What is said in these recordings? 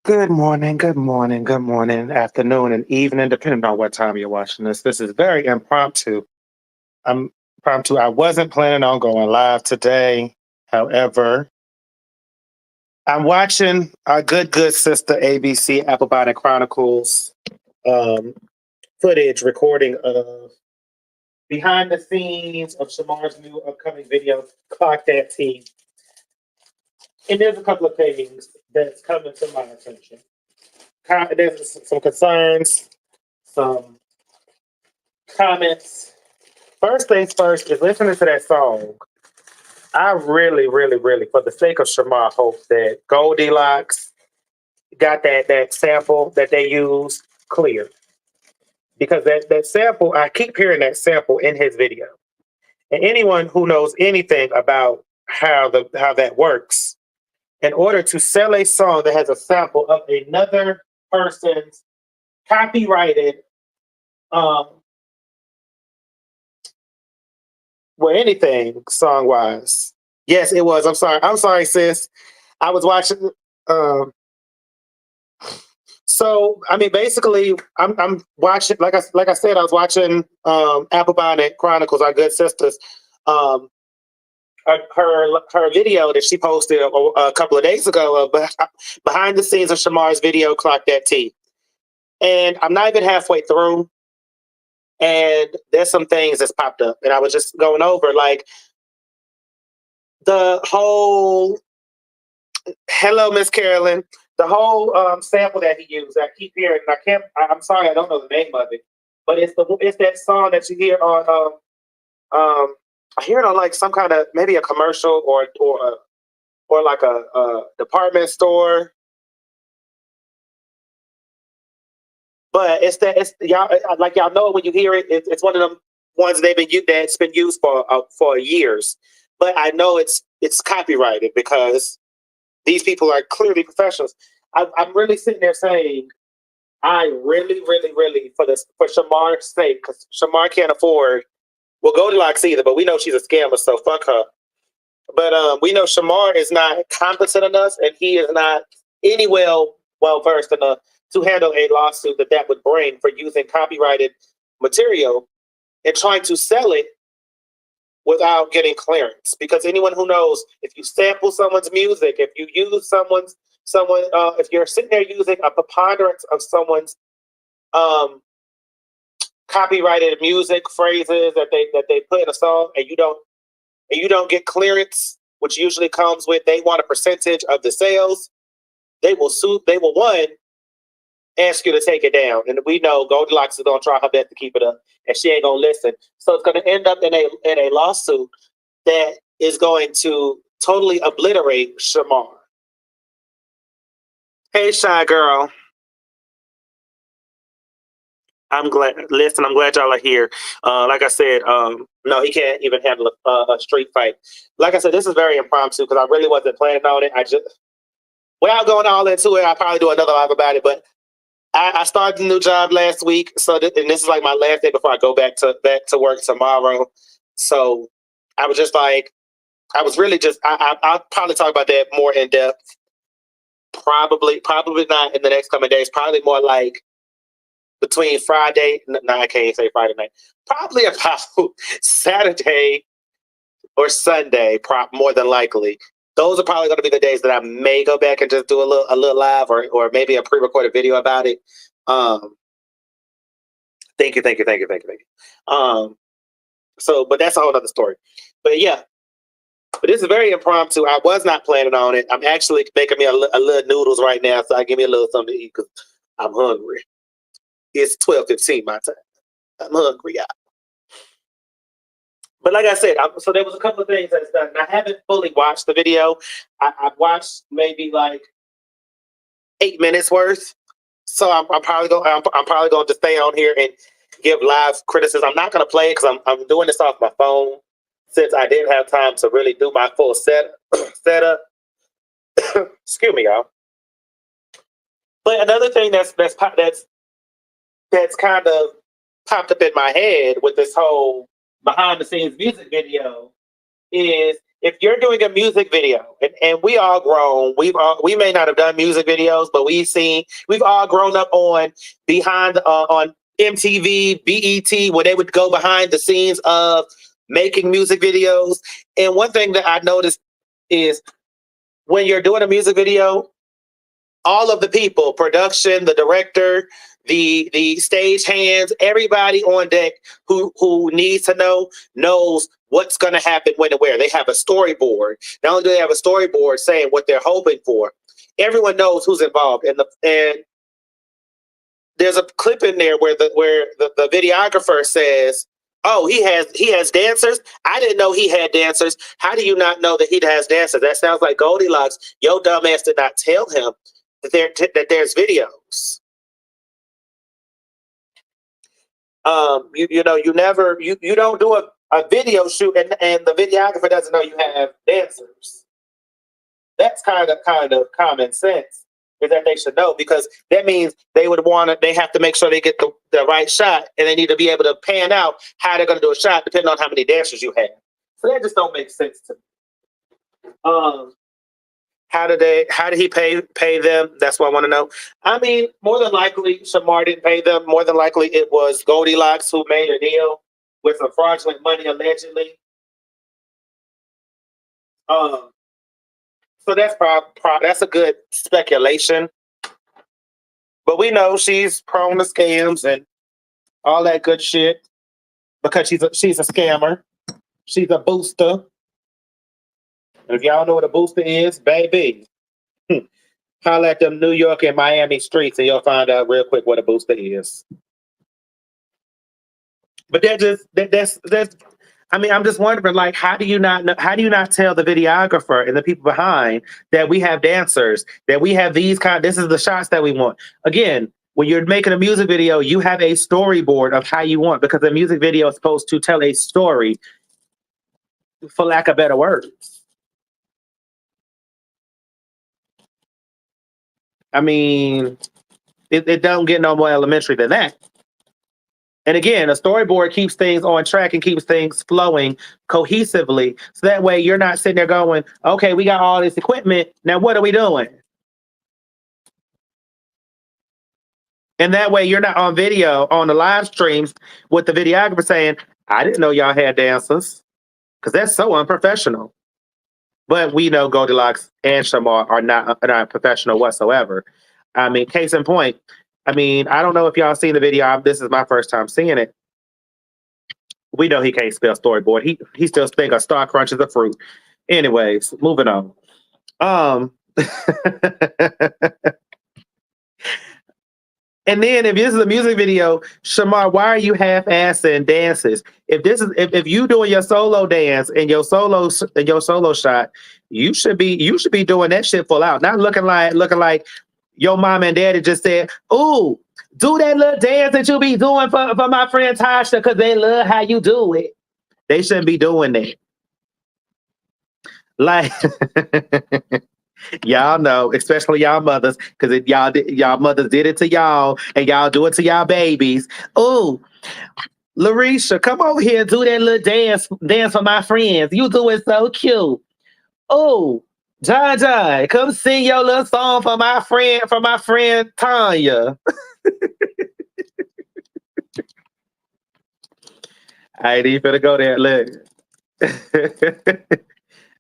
Good morning, afternoon, and evening, depending on what time you're watching this. This is very impromptu. I'm impromptu. I wasn't planning on going live today. However, I'm watching our good sister ABC Apple Bonnet Chronicles um, footage recording of behind the scenes of Shamar's new upcoming video, Clock That T. And there's a couple of things that's coming to my attention. There's some concerns, some comments. First things first is listening to that song. I really, for the sake of Shamar, hope that Goldilocks got that sample that they used clear. Because that sample, I keep hearing that sample in his video. And anyone who knows anything about how that works, in order to sell a song that has a sample of another person's copyrighted um anything song wise. Yes, it was. I'm sorry, sis. I was watching. Um, so I mean, basically, I'm watching. Like I said, I was watching Apple Bonnet Chronicles, our good sisters. Um, her video that she posted a couple of days ago of behind the scenes of Shamar's video, Clock That T. And I'm not even halfway through, and there's some things that's popped up, and I was just going over like the whole hello, Miss Carolyn. The whole sample that he used, I keep hearing. I can't. I'm sorry, I don't know the name of it, but it's that song that you hear on. I hear it on like some kind of maybe a commercial or like a department store. But it's y'all like y'all know it when you hear it. It's one of them ones that's been used for years. But I know it's copyrighted because these people are clearly professionals. I'm really sitting there saying, I really, for Shamar's sake, because Shamar can't afford, well, Goldilocks either, but we know she's a scammer, so fuck her. But we know Shamar is not competent enough, and he is not well versed enough to handle a lawsuit that would bring for using copyrighted material and trying to sell it without getting clearance. Because anyone who knows, if you sample someone's music, if you use if you're sitting there using a preponderance of someone's um, copyrighted music phrases that they put in a song, and you don't get clearance, which usually comes with they want a percentage of the sales, they will sue. They will ask you to take it down, and we know Goldilocks is gonna try her best to keep it up, and she ain't gonna listen. So it's gonna end up in a lawsuit that is going to totally obliterate Shamar. Hey, shy girl. I'm glad. Listen, I'm glad y'all are here. Like I said, no, he can't even handle a street fight. Like I said, this is very impromptu because I really wasn't planning on it. Without going all into it, I'll probably do another live about it. But I started a new job last week, so and this is like my last day before I go back to work tomorrow. So I was just like, I was really just. I'll probably talk about that more in depth. Probably not in the next coming days. Probably more like between Friday. No, I can't say Friday night. Probably about Saturday or Sunday. More than likely. Those are probably going to be the days that I may go back and just do a little live or maybe a pre-recorded video about it. Thank you. But that's a whole other story. But yeah, but this is very impromptu. I was not planning on it. I'm actually making me a little noodles right now, so I give me a little something to eat because I'm hungry. It's 12:15 my time. I'm hungry, y'all. But like I said, so there was a couple of things that's done. And I haven't fully watched the video. I've watched maybe like 8 minutes worth. So I'm probably going to stay on here and give live criticism. I'm not going to play it because I'm doing this off my phone since I didn't have time to really do my full setup. Excuse me, y'all. But another thing that's kind of popped up in my head with this whole behind the scenes music video is if you're doing a music video, and we all grown, we may not have done music videos, but we've all grown up on behind on MTV, BET, where they would go behind the scenes of making music videos. And one thing that I noticed is when you're doing a music video, all of the people, production, the director, the stage hands, everybody on deck who needs to know knows what's going to happen when and where. They have a storyboard. Not only do they have a storyboard saying what they're hoping for, everyone knows who's involved. And there's a clip in there where the videographer says, "Oh, he has dancers. I didn't know he had dancers. How do you not know that he has dancers? That sounds like Goldilocks. Your dumbass did not tell him that there's videos." You don't do a video shoot and the videographer doesn't know you have dancers. That's kind of common sense, is that they should know, because that means they have to make sure they get the right shot, and they need to be able to pan out how they're going to do a shot depending on how many dancers you have. So that just don't make sense to me. How did he pay them? That's what I want to know. I mean, more than likely, Shamar didn't pay them. More than likely, it was Goldilocks who made a deal with some fraudulent money, allegedly. So that's a good speculation. But we know she's prone to scams and all that good shit because she's a scammer. She's a booster. And if y'all know what a booster is, baby, holla at them New York and Miami streets and you'll find out real quick what a booster is. But that's I mean, I'm just wondering, like, how do you not tell the videographer and the people behind that we have dancers, that we have this is the shots that we want? Again, when you're making a music video, you have a storyboard of how you want, because a music video is supposed to tell a story, for lack of better words. I mean, it don't get no more elementary than that. And again, a storyboard keeps things on track and keeps things flowing cohesively. So that way you're not sitting there going, okay, we got all this equipment. Now what are we doing? And that way you're not on video, on the live streams with the videographer saying, I didn't know y'all had dancers. Because that's so unprofessional. But we know Goldilocks and Shamar are not professional whatsoever. I mean, case in point, I mean, I don't know if y'all seen the video. This is my first time seeing it. We know he can't spell storyboard. He still think a star crunch is a fruit. Anyways, moving on. And then if this is a music video, Shamar, why are you half-assing dances? If you doing your solo dance and your solo shot, you should be doing that shit full out, not looking like your mom and daddy just said, "Ooh, do that little dance that you be doing for my friend Tasha because they love how you do it." They shouldn't be doing that. Like, y'all know, especially y'all mothers, because y'all mothers did it to y'all, and y'all do it to y'all babies. Ooh, Larisha, come over here and do that little dance for my friends. You do it so cute. Ooh, John, come sing your little song for my friend Tanya. I ain't even finna go there. Look.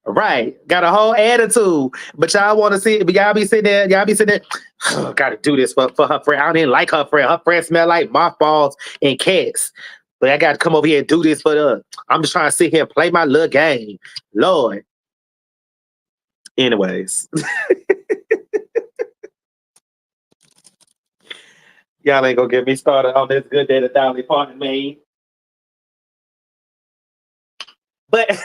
Right. Got a whole attitude. But y'all want to see it. But y'all be sitting there. Oh, gotta do this for her friend. I don't even like her friend. Her friend smell like mothballs and cats. But I gotta come over here and do this for her. I'm just trying to sit here and play my little game. Lord. Anyways. Y'all ain't gonna get me started on this good day to Dolly Parton, man. But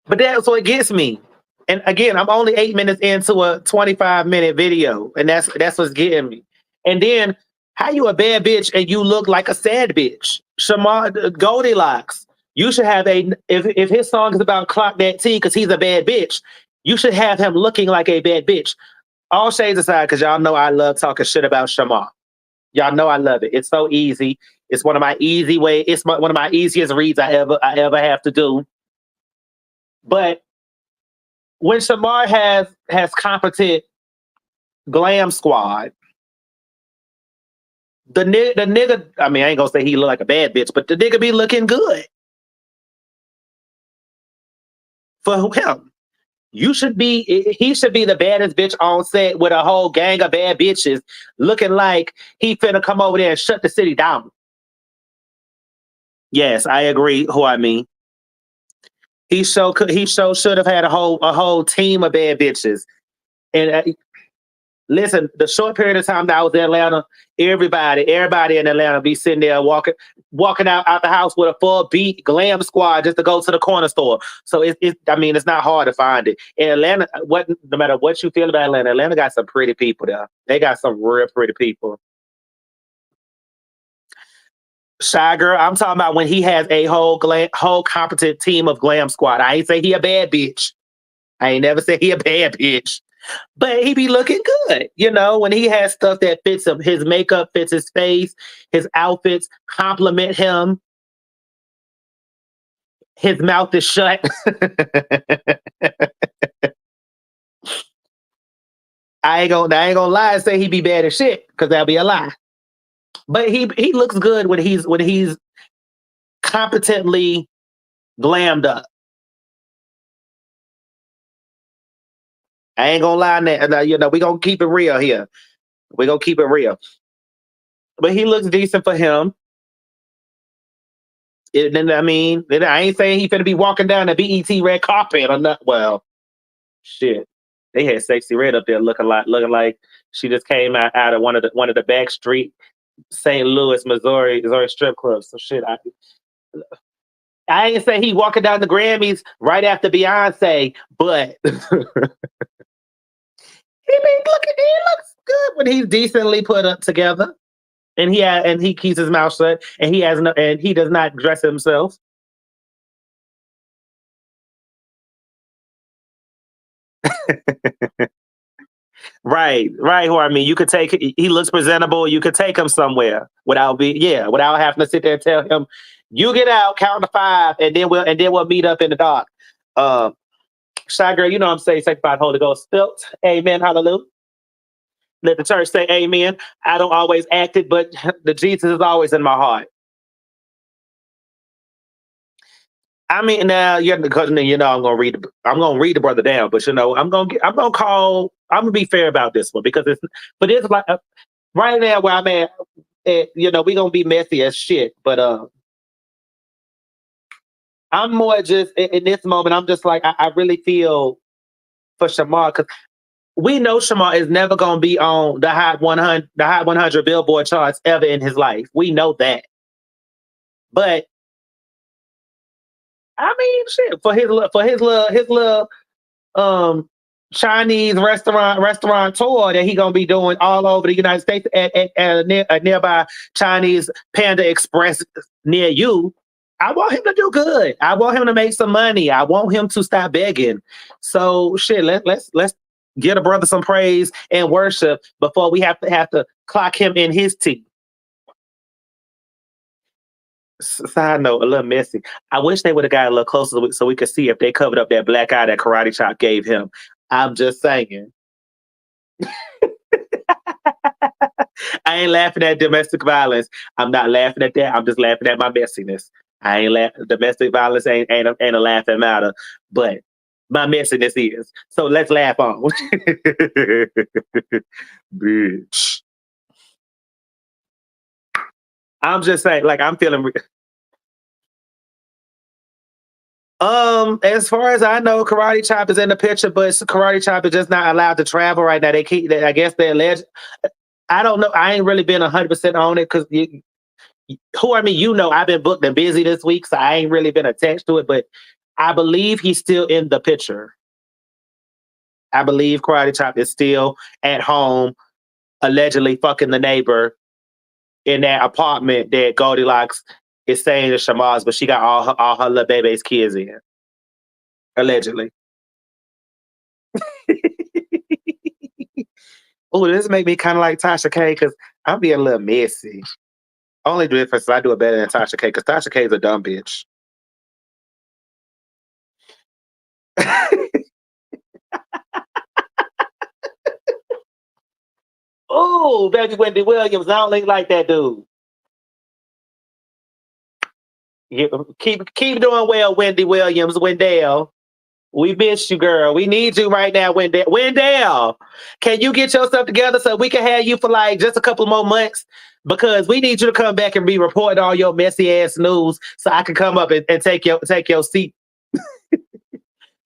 but that's what gets me. And again, I'm only 8 minutes into a 25-minute video, and that's what's getting me. And then, how you a bad bitch and you look like a sad bitch? Shamar Goldilocks, you should have if his song is about clock that T because he's a bad bitch, you should have him looking like a bad bitch. All shades aside, because y'all know I love talking shit about Shamar. Y'all know I love it. It's so easy. It's one of my easiest reads I ever have to do. But when Shamar has competent glam squad, the nigga, I mean, I ain't gonna say he look like a bad bitch, but the nigga be looking good for him. He should be the baddest bitch on set with a whole gang of bad bitches looking like he finna come over there and shut the city down. Yes, I agree. Who I mean, he should have had a whole team of bad bitches. And listen, the short period of time that I was in Atlanta, everybody in Atlanta be sitting there walking out the house with a full beat glam squad just to go to the corner store. So I mean, it's not hard to find it. In Atlanta, no matter what you feel about Atlanta got some pretty people there. They got some real pretty people. Shy Girl, I'm talking about when he has a whole competent team of glam squad. I ain't say he a bad bitch. I ain't never said he a bad bitch. But he be looking good, when he has stuff that fits him. His makeup fits his face, his outfits compliment him. His mouth is shut. I ain't gonna lie and say he be bad as shit, because that'll be a lie. But he looks good when he's competently glammed up. I ain't gonna lie, we gonna keep it real here. We gonna keep it real. But he looks decent for him. I ain't saying he finna be walking down the BET red carpet or not. Well, shit. They had Sexy Red up there looking like she just came out of one of the back street St. Louis, Missouri strip clubs. So shit, I ain't say he walking down the Grammys right after Beyonce, but he looks good when he's decently put up together. And he keeps his mouth shut, and he does not dress himself. Right, right. Who I mean, you could take. He looks presentable. You could take him somewhere without having to sit there and tell him, "You get out, count to five, and then we'll meet up in the dark." Um, Shy Girl, I'm saying sanctified Holy Ghost spilt. Amen. Hallelujah. Let the church say amen. I don't always act it, but the Jesus is always in my heart. I mean, now because I'm gonna read the brother down, but I'm gonna be fair about this one, because it's like right now where I'm at, we gonna be messy as shit. But I'm more just in this moment. I'm just like I really feel for Shamar, because we know Shamar is never gonna be on the Hot 100 Billboard charts ever in his life. We know that, but I mean, shit, for his little um Chinese restaurant tour that he gonna be doing all over the United States at a nearby Chinese Panda Express near you. I want him to do good. I want him to make some money. I want him to stop begging. So shit, let's get a brother some praise and worship before we have to clock him in his teeth. Side note, a little messy. I wish they would have got a little closer so we could see if they covered up that black eye that Karate Chop gave him. I'm just saying. I ain't laughing at domestic violence. I'm not laughing at that. I'm just laughing at my messiness. I ain't domestic violence ain't a laughing matter, but my messiness is. So let's laugh on. Bitch. I'm just saying, like, I'm feeling. As far as I know, Karate Chop is in the picture, but Karate Chop is just not allowed to travel right now. I guess they're alleged. I don't know. I ain't really been 100% on it, because I've been booked and busy this week, so I ain't really been attached to it. But I believe he's still in the picture. I believe Karate Chop is still at home, allegedly fucking the neighbor in that apartment that Goldilocks is saying is Shamar's, but she got all her little baby's kids in, allegedly. Oh, this make me kind of like Tasha K, because I'm being a little messy. Only difference is I do it better than Tasha K, because Tasha K is a dumb bitch. Oh, baby Wendy Williams. I don't look like that dude. Yeah, keep doing well, Wendy Williams. Wendell. We miss you, girl. We need you right now, Wendell. Wendell, can you get yourself together so we can have you for like just a couple more months? Because we need you to come back and be reporting all your messy ass news so I can come up and take your seat.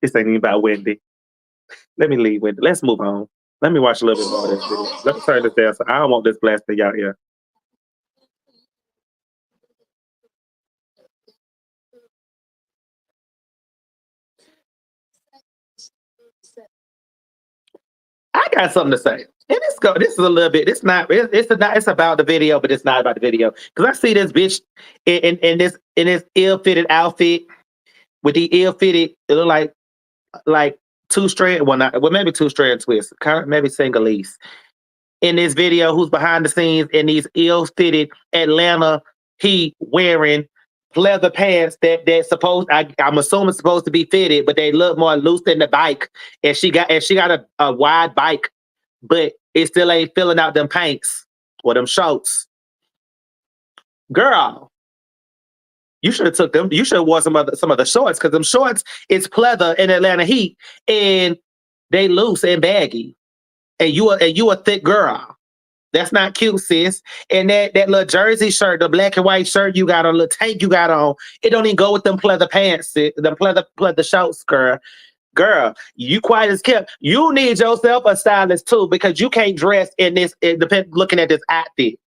This ain't even about Wendy. Let me leave Wendy. Let's move on. Let me watch a little bit more of this video. Let me turn this down. So I don't want this blasting out here. I got something to say. And this is a little bit. It's not. It's about the video, but it's not about the video. Because I see this bitch in this ill-fitted outfit with the ill-fitted. It look like two strand. Well, maybe two strand twists. Kind of maybe Singhalese. In this video, who's behind the scenes in these ill-fitted Atlanta Heat wearing leather pants that I'm assuming supposed to be fitted, but they look more loose than the bike. And she got a wide bike, but it still ain't filling out them pants or them shorts. Girl, you should have took them. You should have worn some of the shorts because them shorts is pleather in Atlanta Heat and they loose and baggy. And you a thick girl. That's not cute, sis. And that little jersey shirt, the black and white shirt you got on, little tank you got on, it don't even go with them pleather pants, sis. Them pleather shorts, girl. Girl, you quiet as kept. You need yourself a stylist too because you can't dress in this. Looking at this outfit,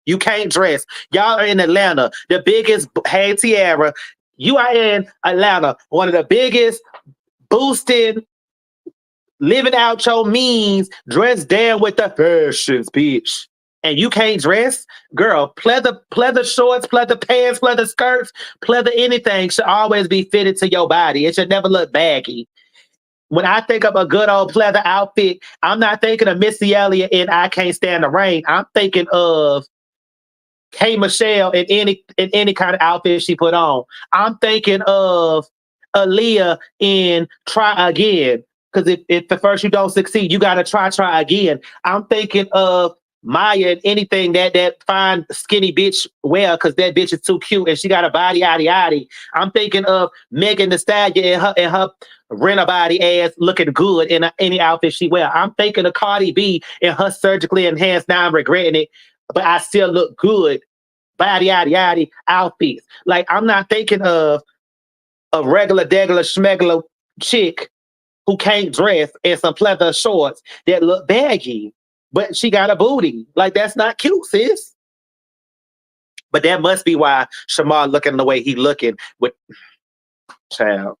you can't dress. Y'all are in Atlanta, the biggest. Hey, Tiara, you are in Atlanta, one of the biggest boosting living out your means, dress down with the fashions, bitch. And you can't dress, girl. Pleather shorts, pleather pants, pleather skirts, pleather anything should always be fitted to your body. It should never look baggy. When I think of a good old pleather outfit, I'm not thinking of Missy Elliott in "I Can't Stand the Rain." I'm thinking of K Michelle in any kind of outfit she put on. I'm thinking of Aaliyah in Try Again. Because if at first you don't succeed, you gotta try again. I'm thinking of Maya and anything that fine skinny bitch wear because that bitch is too cute and she got a body yaddy yaddy. I'm thinking of Megan Thee Stallion and her rent a body ass looking good in any outfit she wear. I'm thinking of Cardi B and her surgically enhanced. Now I'm regretting it, but I still look good. Body yaddy yaddy outfits. Like I'm not thinking of a regular degular schmegular chick who can't dress in some pleather shorts that look baggy, but she got a booty. Like that's not cute, sis. But that must be why Shamar looking the way he looking with child.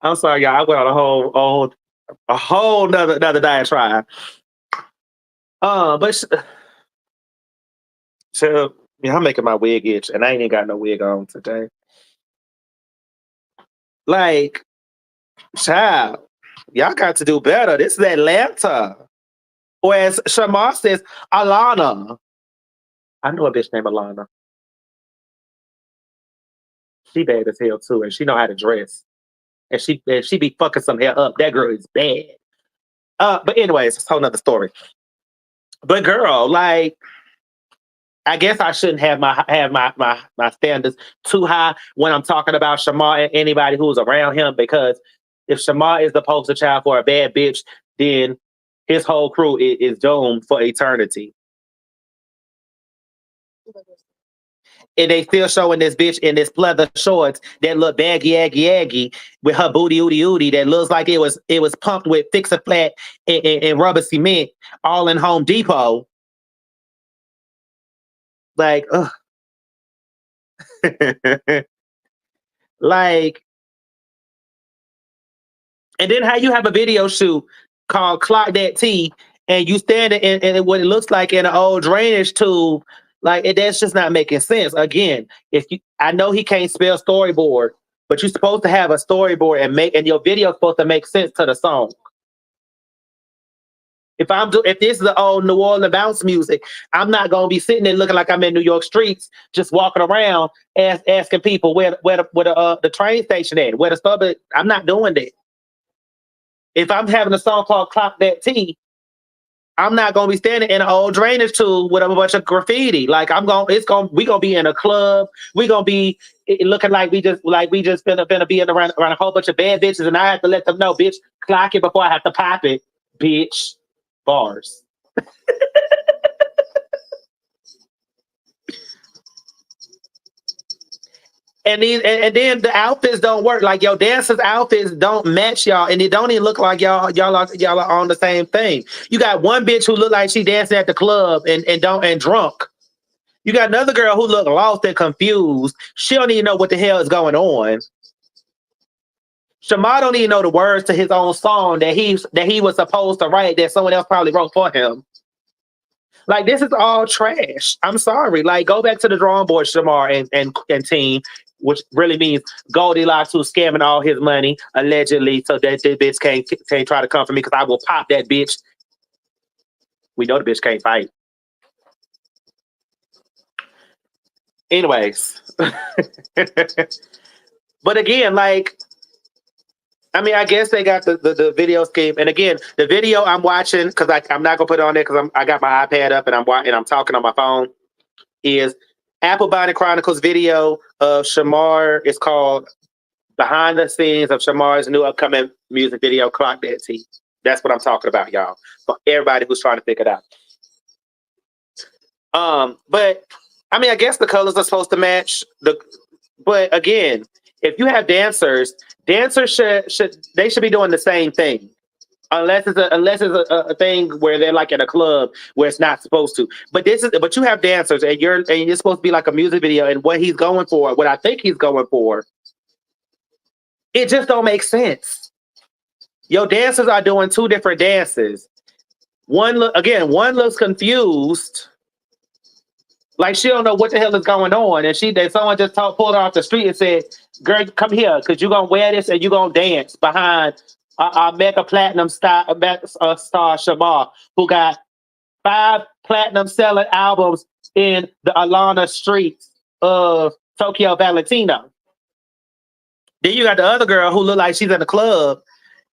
I'm sorry, y'all. I went on a whole another diatribe. But so yeah, I'm making my wig itch, and I ain't even got no wig on today. Like, child, y'all got to do better. This is Atlanta. Or as Shamar says, Alana. I know a bitch named Alana. She bad as hell too, and she know how to dress. And she be fucking some hair up. That girl is bad. But anyways, it's a whole nother story. But girl, like, I guess I shouldn't have my standards too high when I'm talking about Shamar and anybody who's around him because if Shamar is the poster child for a bad bitch, then his whole crew is doomed for eternity. And they still showing this bitch in this pleather shorts that look baggy, aggy with her booty, ooty, that looks like it was pumped with Fix-A-Flat and rubber cement, all in Home Depot. Like, ugh. Like, and then how you have a video shoot called Clock That Tea, and you stand in what it looks like in an old drainage tube, like that's just not making sense. Again, I know he can't spell storyboard, but you're supposed to have a storyboard and your video supposed to make sense to the song. If this is the old New Orleans bounce music, I'm not gonna be sitting there looking like I'm in New York streets, just walking around asking people where the train station at, where the suburb. I'm not doing that. If I'm having a song called "Clock That T," I'm not gonna be standing in an old drainage tube with a bunch of graffiti. Like we gonna be in a club. We gonna be looking like we just finna be around a whole bunch of bad bitches, and I have to let them know, bitch, clock it before I have to pop it, bitch. Bars. And then the outfits don't work. Like your dancers' outfits don't match y'all, and it don't even look like y'all are on the same thing. You got one bitch who look like she dancing at the club and drunk. You got another girl who look lost and confused. She don't even know what the hell is going on. Shamar don't even know the words to his own song that he was supposed to write that someone else probably wrote for him. Like this is all trash. I'm sorry. Like go back to the drawing board, Shamar and team, which really means Goldilocks who's scamming all his money allegedly, so that this bitch can't try to come for me because I will pop that bitch. We know the bitch can't fight. Anyways, but again, like I guess they got the video scheme, and again, the video I'm watching because I'm not gonna put it on there because I got my iPad up and I'm talking on my phone. Is Apple Bonnet Chronicles video of Shamar. It's called Behind the Scenes of Shamar's new upcoming music video, Clock That T. That's what I'm talking about, y'all. For everybody who's trying to figure it out. But I guess the colors are supposed to match but again, if you have dancers should be doing the same thing. Unless it's a thing where they're like in a club where it's not supposed to. But you have dancers and you're supposed to be like a music video, and what I think he's going for, it just don't make sense. Your dancers are doing two different dances. One looks confused, like she don't know what the hell is going on, and someone just pulled her off the street and said, "Girl, come here, because you're gonna wear this and you're gonna dance behind our mega platinum star Shamar, who got 5 platinum selling albums in the Alana streets of Tokyo Valentino." Then you got the other girl who look like she's in the club.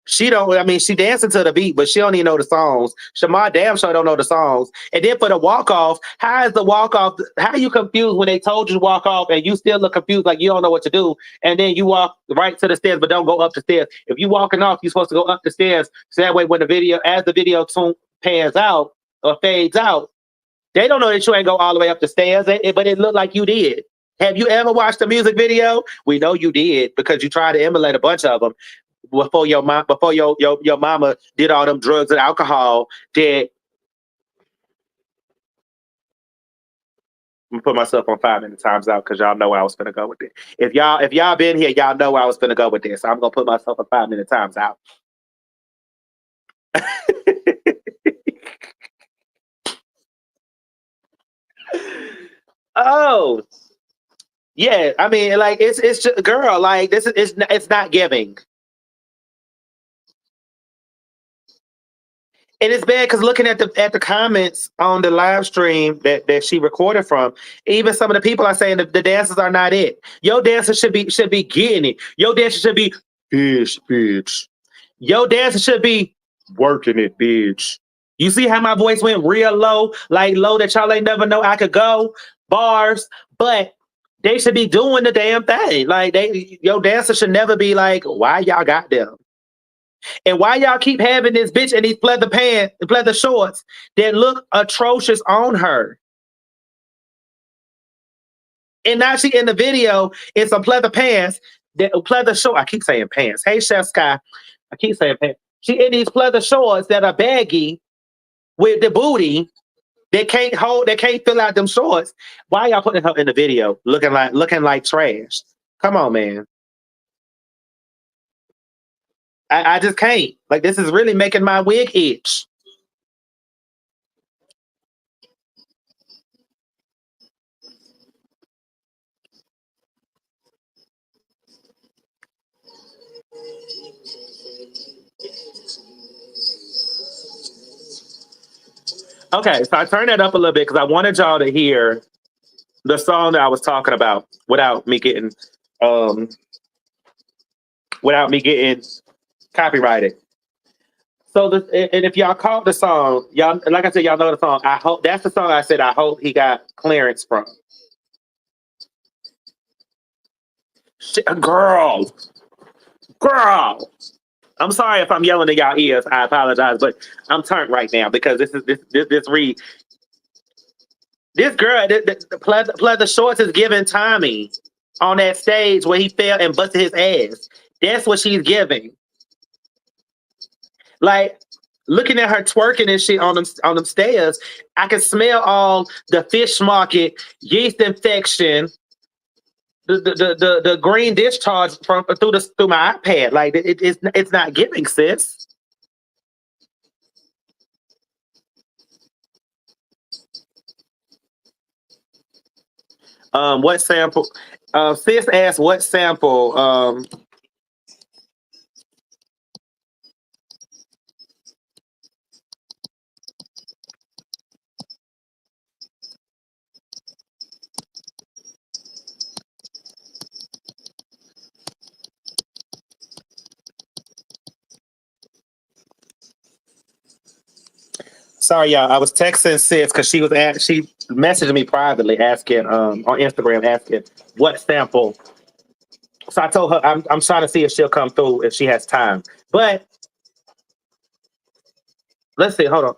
She don't. She dancing to the beat, but she don't even know the songs. Shamar damn sure don't know the songs. And then for the walk off, how is the walk off? How are you confused when they told you to walk off, and you still look confused, like you don't know what to do? And then you walk right to the stairs, but don't go up the stairs. If you walking off, you're supposed to go up the stairs. So that way, as the video tune pans out or fades out, they don't know that you ain't go all the way up the stairs. But it looked like you did. Have you ever watched a music video? We know you did because you tried to emulate a bunch of them before your mama did all them drugs and alcohol. I'm gonna put myself on 5 minute times out because y'all know where I was gonna go with it. If y'all been here, y'all know where I was gonna go with this. So I'm gonna put myself on 5 minute times out. Oh yeah, like it's just girl, like this is it's not giving. And it's bad because looking at the comments on the live stream that she recorded from, even some of the people are saying that the dancers are not it. Your dancer should be getting it. Your dancer should be bitch. Your dancer should be working it, bitch. You see how my voice went real low, like low that y'all ain't never know I could go bars, but they should be doing the damn thing. Like your dancer should never be like, why y'all got them? And why y'all keep having this bitch in these pleather shorts that look atrocious on her? And now she in the video in some pleather pants, pleather short. I keep saying pants. Hey, Chef Sky. I keep saying pants. She in these pleather shorts that are baggy with the booty that can't fill out them shorts. Why y'all putting her in the video looking like trash? Come on, man. I just can't. Like this is really making my wig itch. Okay, so I turned that up a little bit because I wanted y'all to hear the song that I was talking about um without me getting copyrighted. So and if y'all caught the song, y'all like I said, y'all know the song. I hope that's the song I said I hope he got clearance from. Girl, girl. I'm sorry if I'm yelling in y'all ears. I apologize, but I'm turned right now because this read this girl the shorts is giving Tommy on that stage where he fell and busted his ass. That's what she's giving. Like looking at her twerking and shit on them stairs, I can smell all the fish market yeast infection, the green discharge from through my iPad. Like it's not giving, sis. What sample? Sis asked what sample. Sorry, y'all. I was texting sis because she messaged me privately asking on Instagram asking what sample. So I told her I'm trying to see if she'll come through if she has time. But let's see. Hold on.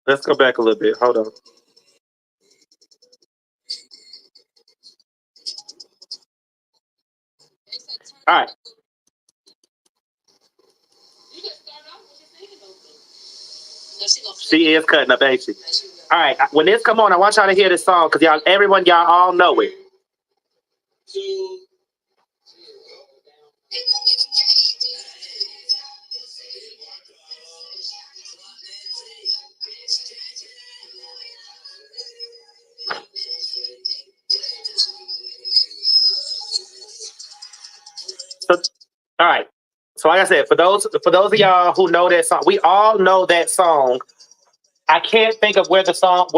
Let's go back a little bit. Hold on. All right. She is cutting up, ain't she? All right. When this come on, I want y'all to hear this song because y'all all know it. So, all right. So like I said, for those of y'all who know that song, we all know that song. I can't think of where the song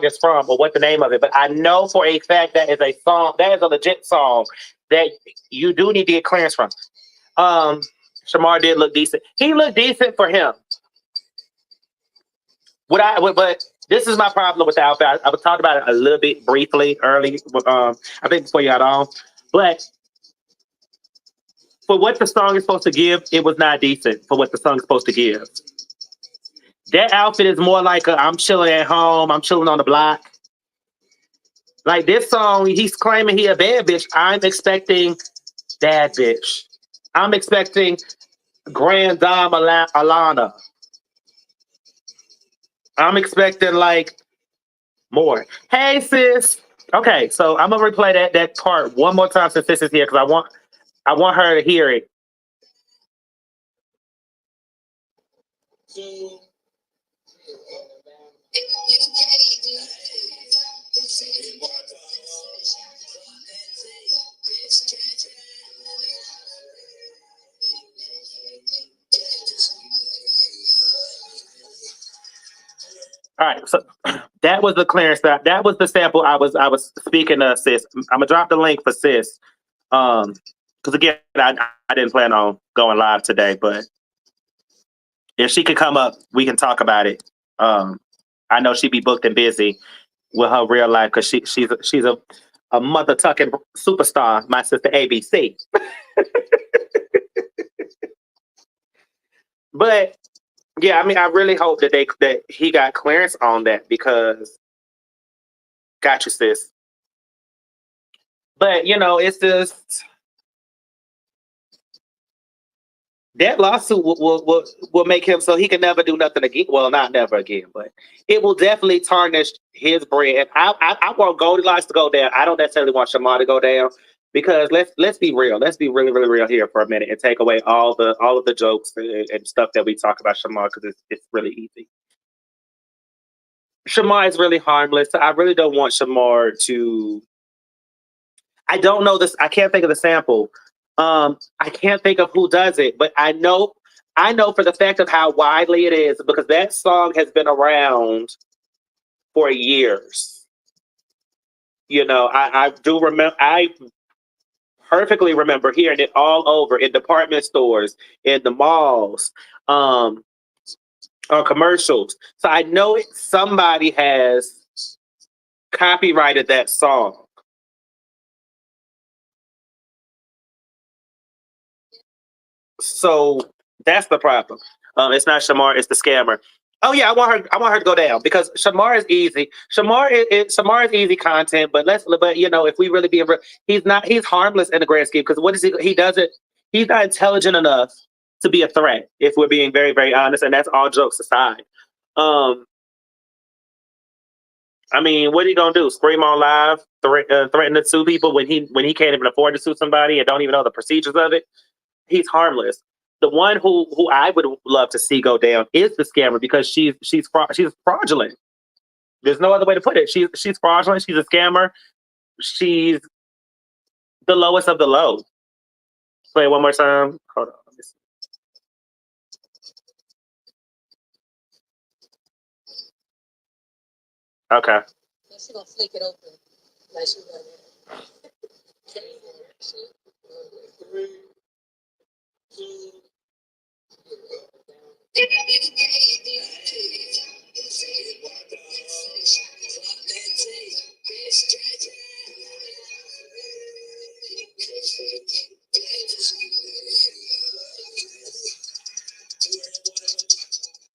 is from or what the name of it, but I know for a fact that is a song that is a legit song that you do need to get clearance from. Um, Shamar did look decent. He looked decent for him. But this is my problem with the outfit. I was talking about it a little bit briefly early. I think before you got on, but for what the song is supposed to give, it was not decent for what the song is supposed to give. That outfit is more like I'm chilling at home, I'm chilling on the block. Like this song, he's claiming he a bad bitch. I'm expecting bad bitch. I'm expecting Grand Dame Alana. I'm expecting like more. Hey sis. Okay, so I'm gonna replay that part one more time since sis is here because I want her to hear it. All right, so that was the clearance that was the sample I was speaking of, sis. I'm gonna drop the link for sis. Because again, I didn't plan on going live today, but if she could come up, we can talk about it. I know she'd be booked and busy with her real life because she's a mother tucking superstar, my sister ABC. But yeah, I mean, I really hope that he got clearance on that because got you, sis. But it's just that lawsuit will make him so he can never do nothing again. Well, not never again, but it will definitely tarnish his brand. I want Goldilocks to go down. I don't necessarily want Shamar to go down because let's be real. Let's be really really real here for a minute and take away all of the jokes and stuff that we talk about Shamar because it's really easy. Shamar is really harmless. I really don't want Shamar to. I don't know this. I can't think of the sample, I can't think of who does it, but I know for the fact of how widely it is because that song has been around for years. I do remember. I perfectly remember hearing it all over in department stores, in the malls, um, on commercials. So I know somebody has copyrighted that song. So that's the problem. It's not Shamar, it's the scammer. Oh yeah, I want her to go down because Shamar is easy. Shamar is easy content, but if we really be real, he's harmless in the grand scheme because what is he doesn't he's not intelligent enough to be a threat if we're being very very honest, and that's all jokes aside. Um, I mean, what are you gonna do? Scream on live, threaten to sue people when he can't even afford to sue somebody and don't even know the procedures of it? He's harmless. The one who I would love to see go down is the scammer because she's fraudulent. There's no other way to put it. She's fraudulent. She's a scammer. She's the lowest of the low. Play it one more time. Hold on. Let me see. Okay.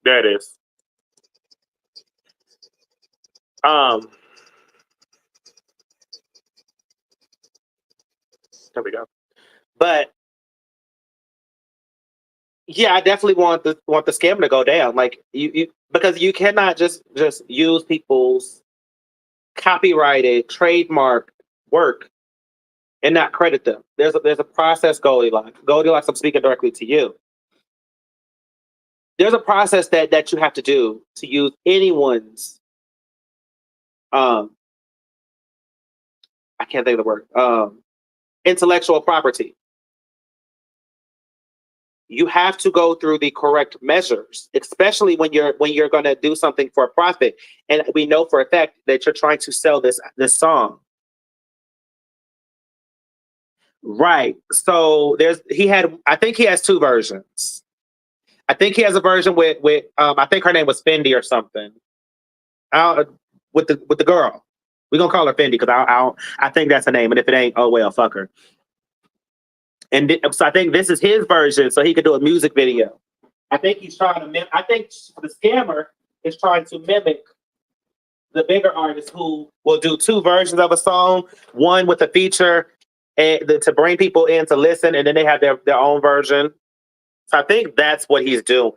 There it is. Um, there we go. But yeah, I definitely want the scammer to go down. Like you because you cannot just use people's copyrighted trademark work and not credit them. There's a process, Goldilocks. Goldilocks, I'm speaking directly to you. There's a process that you have to do to use anyone's um I can't think of the word intellectual property. You have to go through the correct measures, especially when you're going to do something for a profit. And we know for a fact that you're trying to sell this song, right? So I think he has two versions. I think he has a version with I think her name was Fendi or something. Uh, with the girl, we're gonna call her Fendi because I think that's her name, and if it ain't, oh well, fuck her. So I think this is his version, so he could do a music video. I think he's trying to. I think the scammer is trying to mimic the bigger artists who will do two versions of a song, one with a feature and to bring people in to listen, and then they have their own version. So I think that's what he's doing.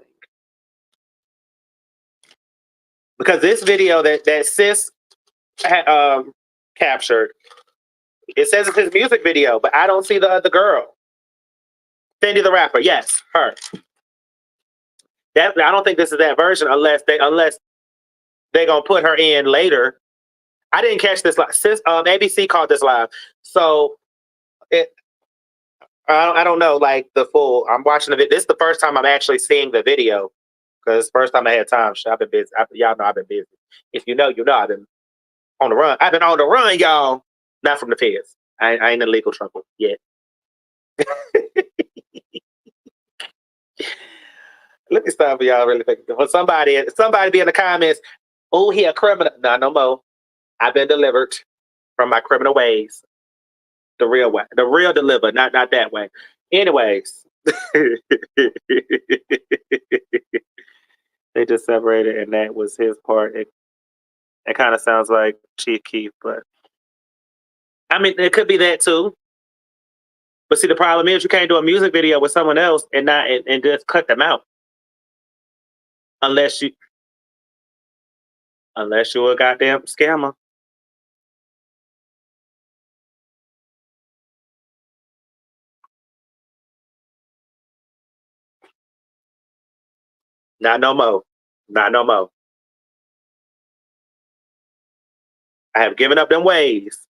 Because this video that sis captured, it says it's his music video, but I don't see the girl, Fendi the rapper. Yes, her. That I don't think this is that version unless they gonna put her in later. I didn't catch this live. Sis, ABC called this live, so it. I don't know like the full. I'm watching the video. This is the first time I'm actually seeing the video because first time I had time. I've been busy. Y'all know I've been busy. If you know, you know I've been on the run. I've been on the run, y'all. Not from the feds. I ain't in legal trouble yet. Let me stop for y'all really quick. For somebody be in the comments, oh, he a criminal. Nah, no more. I've been delivered from my criminal ways. The real way. The real deliver, not that way. Anyways. They just separated and that was his part. It kind of sounds like Chief Keef, but I mean it could be that too. But see the problem is you can't do a music video with someone else and just cut them out. Unless you unless you're a goddamn scammer. Not no more. Not no more. I have given up them ways.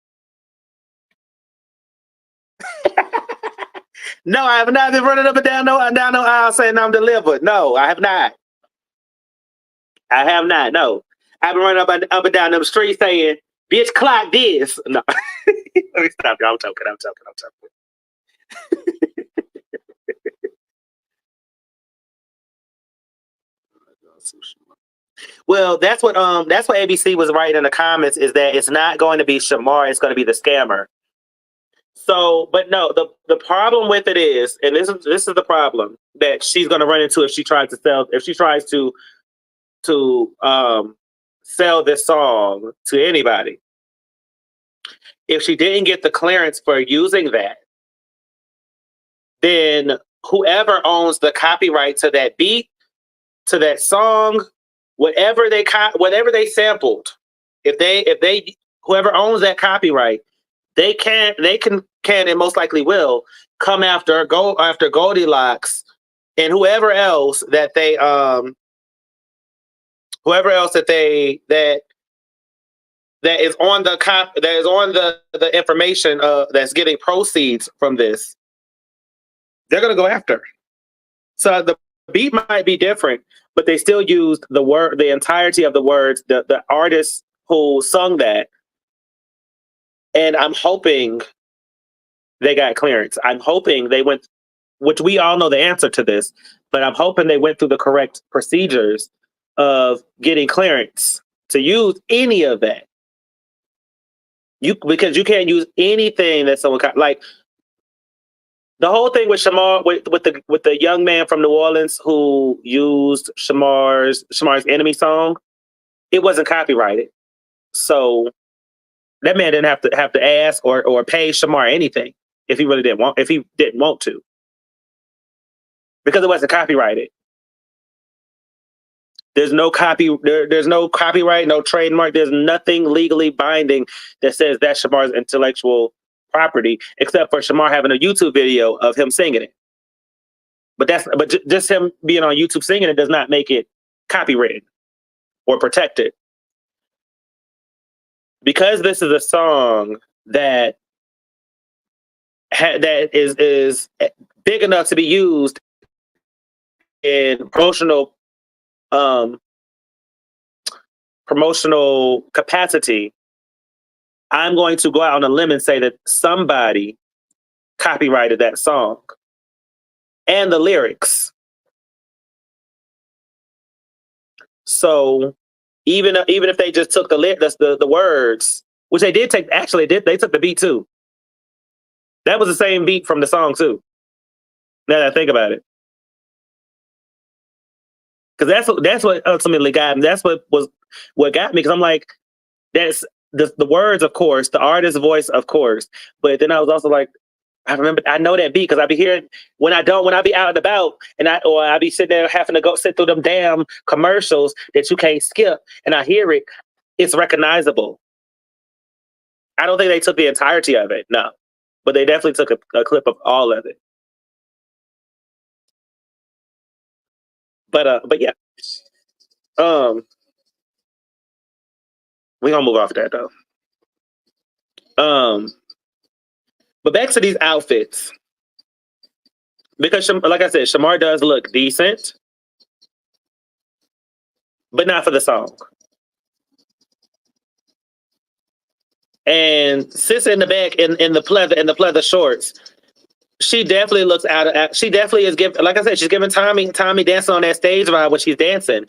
No, I have not been running up and down no aisle saying I'm delivered. No, I have not. I have not. No, I've been running up and down them streets saying, "Bitch, clock this." No, let me stop you. I'm joking. I'm joking. I'm joking. Well, that's what ABC was writing in the comments is that it's not going to be Shamar, it's going to be the scammer. So, but no, the problem with it is, and this is the problem that she's going to run into if she tries to sell this song to anybody. If she didn't get the clearance for using that, then whoever owns the copyright to that beat, to that song, whatever they sampled, if they whoever owns that copyright, they can and most likely will come after Goldilocks and whoever else that is on the information that's getting proceeds from this. They're gonna go after. So the beat might be different, but they still used the entirety of the words, the artist who sung that. And I'm hoping they got clearance. I'm hoping they went, which we all know the answer to this, but I'm hoping they went through the correct procedures of getting clearance to use any of that. Because you can't use anything that someone like the whole thing with Shamar with the young man from New Orleans who used Shamar's enemy song. It wasn't copyrighted, so that man didn't have to ask or pay Shamar anything if he didn't want to, because it wasn't copyrighted. There's no there's no copyright, no trademark. There's nothing legally binding that says that's Shamar's intellectual property, except for Shamar having a YouTube video of him singing it. But just him being on YouTube singing it does not make it copyrighted or protected. Because this is a song that is big enough to be used in promotional capacity, I'm going to go out on a limb and say that somebody copyrighted that song and the lyrics. So even if they just took the words, which they did take, actually they took the beat too. That was the same beat from the song too. Now that I think about it, because that's what ultimately got me. That's what got me, because I'm like, that's the words, of course, the artist's voice, of course, but then I was also like, I know that beat because I be hearing when I be out and about and I be sitting there having to go sit through them damn commercials that you can't skip, and I hear it, it's recognizable. I don't think they took the entirety of it, no, but they definitely took a clip of all of it. But yeah, we gonna move off that though. But back to these outfits, because like I said, Shamar does look decent, but not for the song. And sis in the back in the pleather shorts, she definitely looks she definitely is giving, like I said, she's giving Tommy dancing on that stage vibe when she's dancing.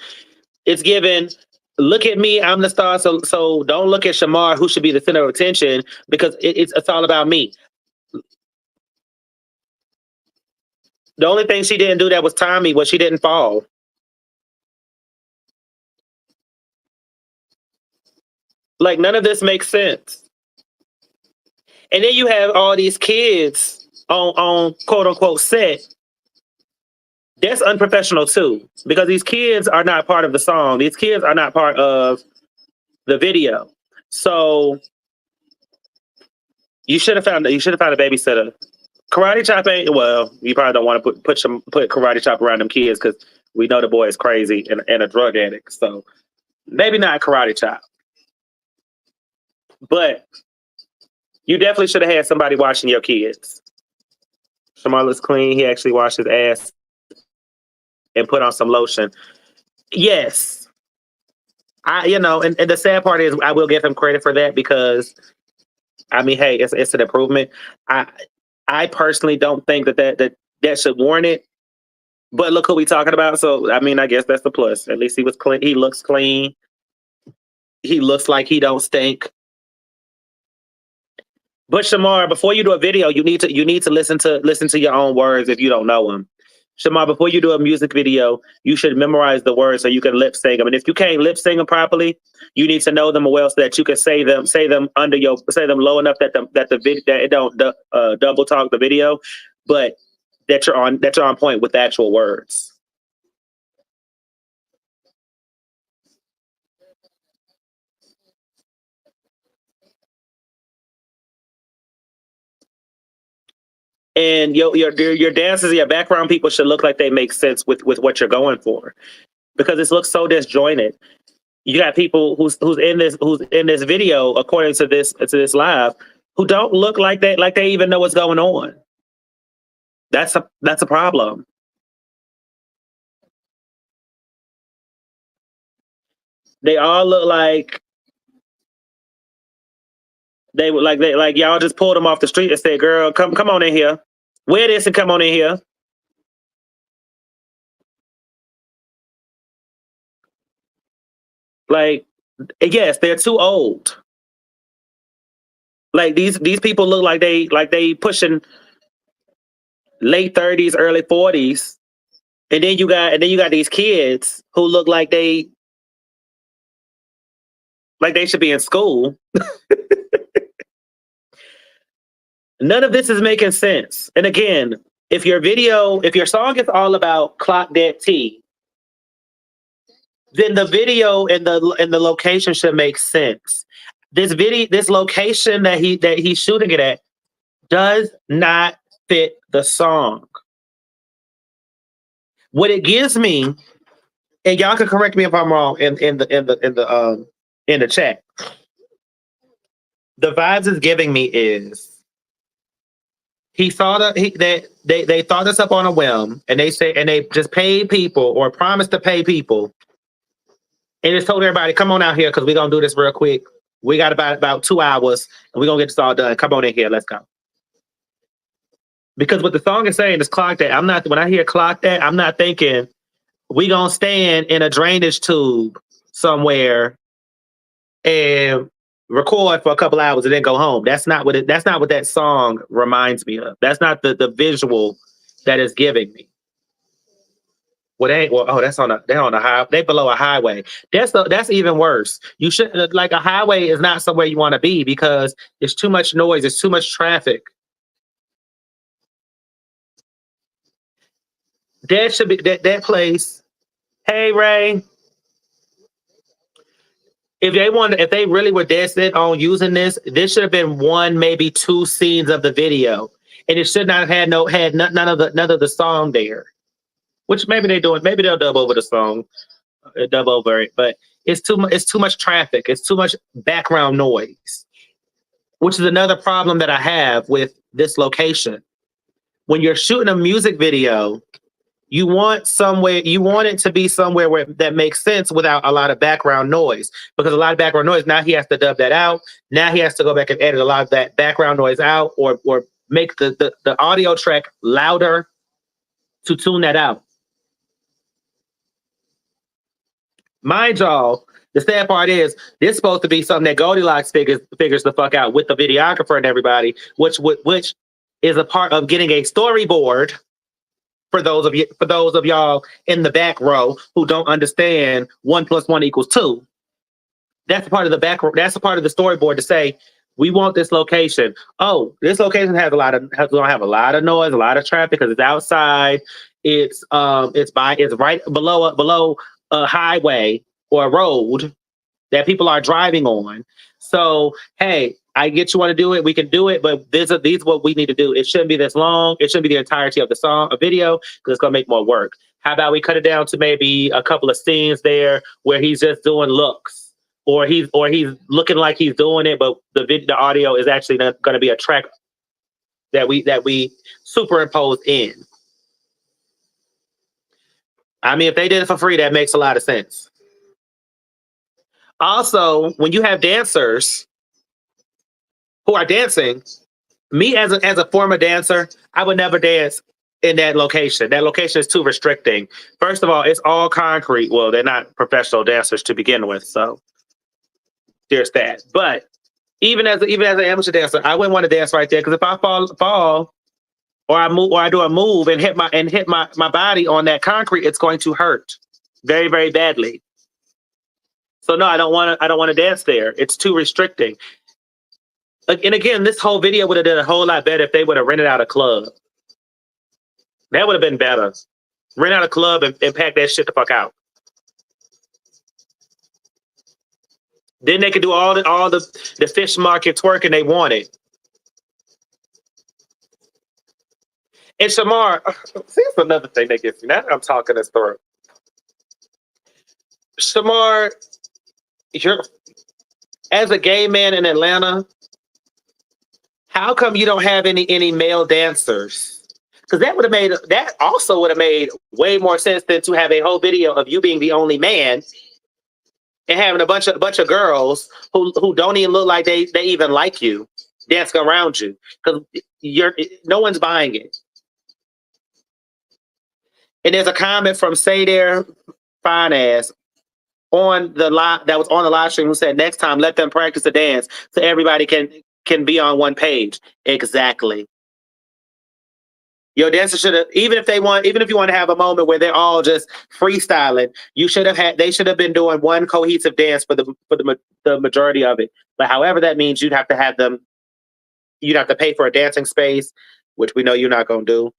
It's given, look at me, I'm the star, so don't look at Shamar, who should be the center of attention, because it's all about me. The only thing she didn't do that was Tommy, was she didn't fall. Like, none of this makes sense. And then you have all these kids on quote unquote set. That's unprofessional too, because these kids are not part of the song. These kids are not part of the video. So you should have found a babysitter. Karate Chop ain't, well, you probably don't want to put Karate Chop around them kids, because we know the boy is crazy and a drug addict. So maybe not Karate Chop. But you definitely should have had somebody watching your kids. Shamar looks clean. He actually washed his ass and put on some lotion. Yes. And the sad part is I will give him credit for that because I mean, hey, it's an improvement. I I personally don't think that should warrant it. But look who we talking about. So I mean, I guess that's the plus. At least he was clean. He looks clean. He looks like he don't stink. But Shamar, before you do a video, you need to listen to your own words if you don't know them. Shamar, before you do a music video, you should memorize the words so you can lip sing them. And if you can't lip sing them properly, you need to know them well so that you can say them low enough that it don't double talk the video, but that you're on point with the actual words. And your dances, your background people should look like they make sense with what you're going for, because it looks so disjointed. You got people who's in this video, according to this live, who don't look like they even know what's going on. That's a problem. They all look like they y'all just pulled them off the street and said, "Girl, come on in here. Wear this and come on in here." Like, yes, they're too old. Like these people look like they pushing late 30s, early 40s, and then you got these kids who look like they should be in school. None of this is making sense. And again, if your song is all about clock dead tea, then the video and the location should make sense. This location that he's shooting it at does not fit the song. What it gives me, and y'all can correct me if I'm wrong in the chat. The vibes it's giving me is he thought that they thought this up on a whim, and they just paid people or promised to pay people, and just told everybody, come on out here because we're gonna do this real quick. We got about 2 hours, and we're gonna get this all done. Come on in here, let's go. Because what the song is saying is clock that. When I hear clock that, I'm not thinking we gonna stand in a drainage tube somewhere and record for a couple hours and then go home. That's not what that song reminds me of. That's not the visual that it's giving me. Well, they're on a high. They below a highway. That's even worse. You should like a highway is not somewhere you want to be because it's too much noise. It's too much traffic. That should be that place. Hey Ray, if they really were dead set on using this should have been one, maybe two scenes of the video, and it should not have had none of the song there. Which maybe they do it. Maybe they'll dub over the song, dub over it. But it's too much. It's too much traffic. It's too much background noise, which is another problem that I have with this location. When you're shooting a music video, you want it to be somewhere where that makes sense without a lot of background noise. Because a lot of background noise, now he has to dub that out. Now he has to go back and edit a lot of that background noise out, or make the audio track louder to tune that out. Mind y'all, the sad part is this is supposed to be something that Goldilocks figures the fuck out with the videographer and everybody, which is a part of getting a storyboard for those of y'all in the back row who don't understand 1 + 1 = 2. That's a part of the back. That's a part of the storyboard to say we want this location. Oh, this location has gonna have a lot of noise, a lot of traffic because it's outside. It's right below a highway or a road that people are driving on. So hey, I get you want to do it, we can do it, but these are what we need to do. It shouldn't be this long. It shouldn't be the entirety of the song, a video, because it's gonna make more work. How about we cut it down to maybe a couple of scenes there where he's just doing looks, or he's looking like he's doing it, but the audio is actually not going to be a track. that we superimpose in. I mean, if they did it for free, that makes a lot of sense. Also, when you have dancers who are dancing, me as a former dancer, I would never dance in that location. That location is too restricting. First of all, it's all concrete. Well, they're not professional dancers to begin with, so there's that. But even as an amateur dancer, I wouldn't want to dance right there because if I fall or I move or I do a move and hit my body on that concrete, it's going to hurt very, very badly. So no, I don't want to dance there. It's too restricting. And again, this whole video would have done a whole lot better if they would have rented out a club. That would have been better. Rent out a club and pack that shit the fuck out. Then they could do all the fish market twerking they wanted. And Shamar, see, that's another thing that gets me. Now that I'm talking this through. Shamar, you're as a gay man in Atlanta, how come you don't have any male dancers? Because that also would have made way more sense than to have a whole video of you being the only man and having a bunch of girls who don't even look like they even like you dancing around you because no one's buying it. And there's a comment from Say There Fine Ass on the live that was on the live stream who said next time let them practice the dance so everybody can be on one page. Exactly. Your dancer should have, even if you want to have a moment where they're all just freestyling, they should have been doing one cohesive dance for the majority of it. But however that means you'd have to pay for a dancing space, which we know you're not gonna do.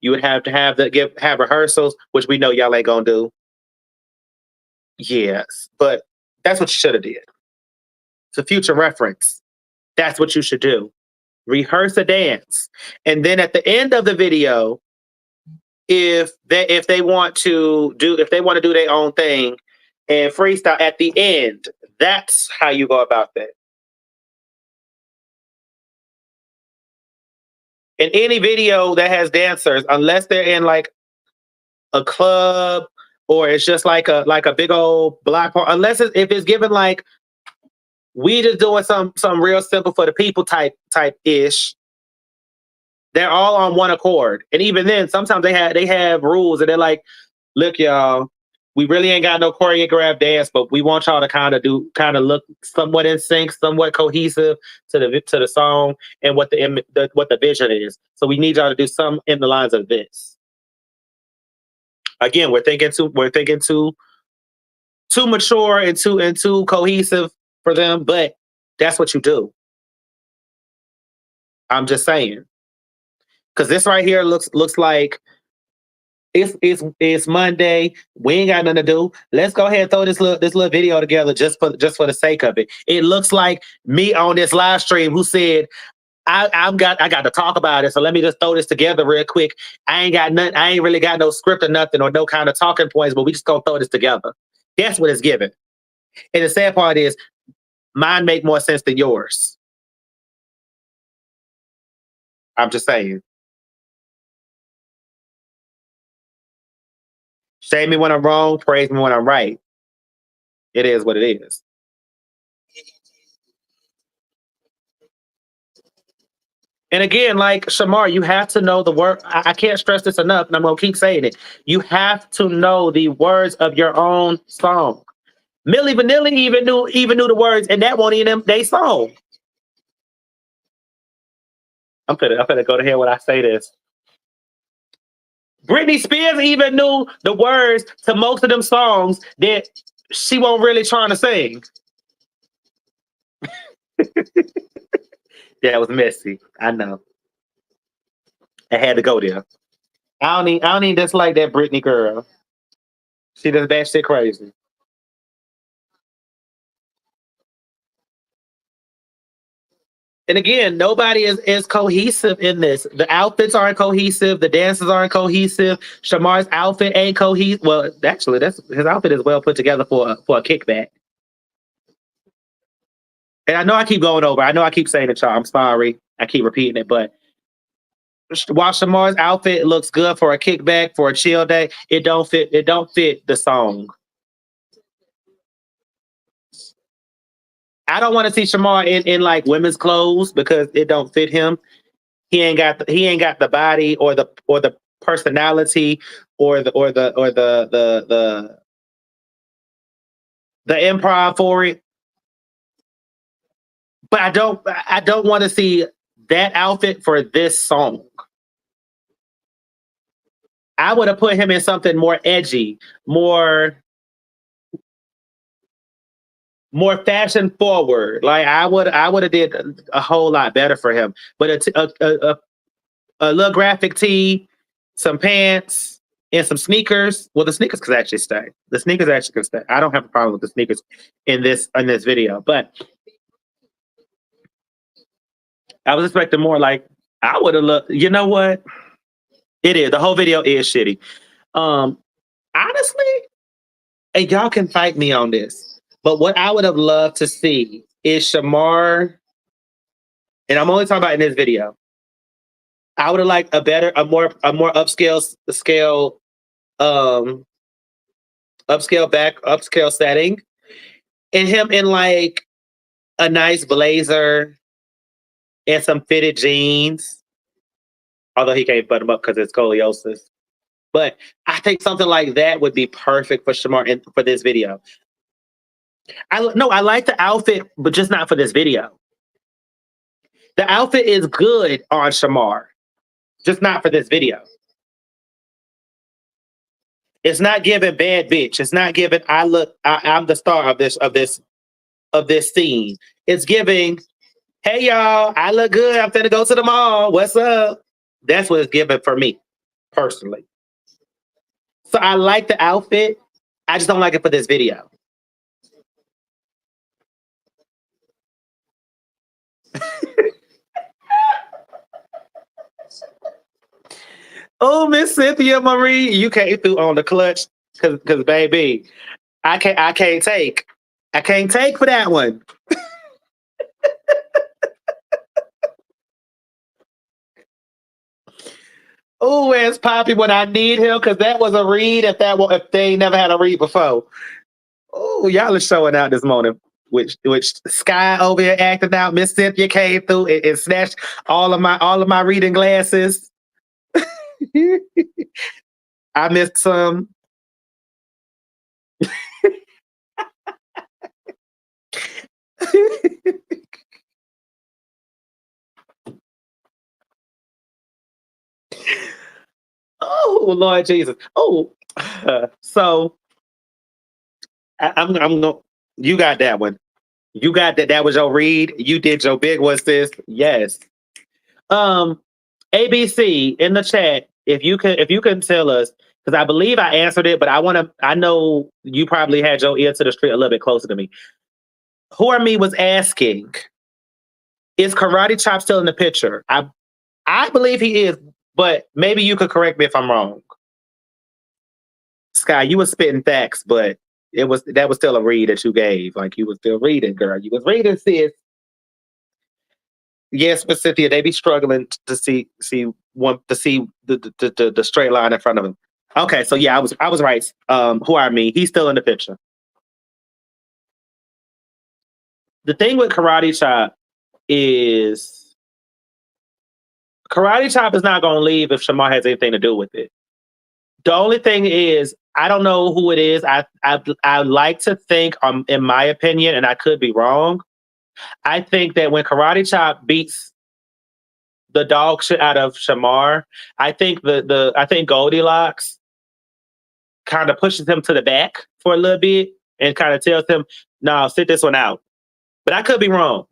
You would have to have rehearsals, which we know y'all ain't gonna do. Yes, but that's what you should have did. It's a future reference. That's what you should do. Rehearse a dance, and then at the end of the video, if they want to do their own thing and freestyle at the end, that's how you go about that. In any video that has dancers, unless they're in like a club or it's just like a big old block party, if it's given like we just doing some real simple for the people type ish. They're all on one accord, and even then, sometimes they have rules, and they're like, "Look, y'all, we really ain't got no choreographed dance, but we want y'all to kind of look somewhat in sync, somewhat cohesive to the song and what the vision is. So we need y'all to do some in the lines of this." Again, we're thinking too mature and too cohesive for them, but that's what you do. I'm just saying. Because this right here looks like it's Monday. We ain't got nothing to do. Let's go ahead and throw this little video together just for the sake of it. It looks like me on this live stream who said I got to talk about it. So let me just throw this together real quick. I ain't really got no script or nothing or no kind of talking points, but we just gonna throw this together. That's what it's given. And the sad part is mine make more sense than yours. I'm just saying. Shame me when I'm wrong, praise me when I'm right. It is what it is. And again, like Shamar, you have to know the word. I can't stress this enough, and I'm gonna keep saying it. You have to know the words of your own song. Milli Vanilli even knew the words, and that won't even they song. I'm gonna go to here when I say this. Britney Spears even knew the words to most of them songs that she won't really trying to sing. Yeah, it was messy. I know. I had to go there. I don't even dislike that Britney girl. She does that shit crazy. And again, nobody is cohesive in this. The outfits aren't cohesive. The dances aren't cohesive. Shamar's outfit ain't cohesive. Well, actually, his outfit is well put together for a kickback. And I know I keep going over. I know I keep saying it, y'all. I'm sorry. I keep repeating it, but while Shamar's outfit looks good for a kickback for a chill day, it don't fit. It don't fit the song. I don't want to see Shamar in like women's clothes because it don't fit him. He ain't got the body or the personality or the improv for it. But I don't want to see that outfit for this song. I would have put him in something more edgy, more fashion forward. Like I would have did a whole lot better for him. But a little graphic tee, some pants, and some sneakers. Well, the sneakers could actually stay. The sneakers actually could stay. I don't have a problem with the sneakers in this video. But I was expecting more. Like I would have looked. You know what? It is. The whole video is shitty. Honestly, and y'all can fight me on this. But what I would have loved to see is Shamar, and I'm only talking about in this video. I would have liked a more um, upscale setting, and him in like a nice blazer and some fitted jeans. Although he can't put them up because it's scoliosis. But I think something like that would be perfect for Shamar for this video. I like the outfit, but just not for this video. The outfit is good on Shamar, just not for this video. It's not giving bad bitch. It's not giving I'm the star of this scene. It's giving, hey y'all, I look good. I'm finna go to the mall. What's up? That's what it's giving for me, personally. So I like the outfit. I just don't like it for this video. Oh, Miss Cynthia Marie, you came through on the clutch because baby, I can't take. I can't take for that one. Oh, where's Poppy when I need him? Because that was a read if they never had a read before. Oh, y'all are showing out this morning. Which Sky over here acting out. Miss Cynthia came through and snatched all of my reading glasses. I missed some. Oh Lord Jesus. Oh, so I'm going. You got that one. You got that. That was your read. You did your big one, sis. Yes. Um, ABC in the chat. If you can tell us, because I believe I answered it, but I know you probably had your ear to the street a little bit closer to me. Who are me was asking, is Karate Chop still in the picture? I believe he is, but maybe you could correct me if I'm wrong. Sky, you were spitting facts, but that was still a read that you gave. Like you was still reading, girl. You was reading, sis. Yes, but Cynthia, they be struggling to see the straight line in front of them. Okay, so yeah, I was right. Who are me? He's still in the picture. The thing with Karate Chop is Karate Chop is not going to leave if Shamar has anything to do with it. The only thing is, I don't know who it is. I like to think, in my opinion, and I could be wrong. I think that when Karate Chop beats the dog shit out of Shamar, I think I think Goldilocks kind of pushes him to the back for a little bit and kind of tells him, "No, sit this one out." But I could be wrong.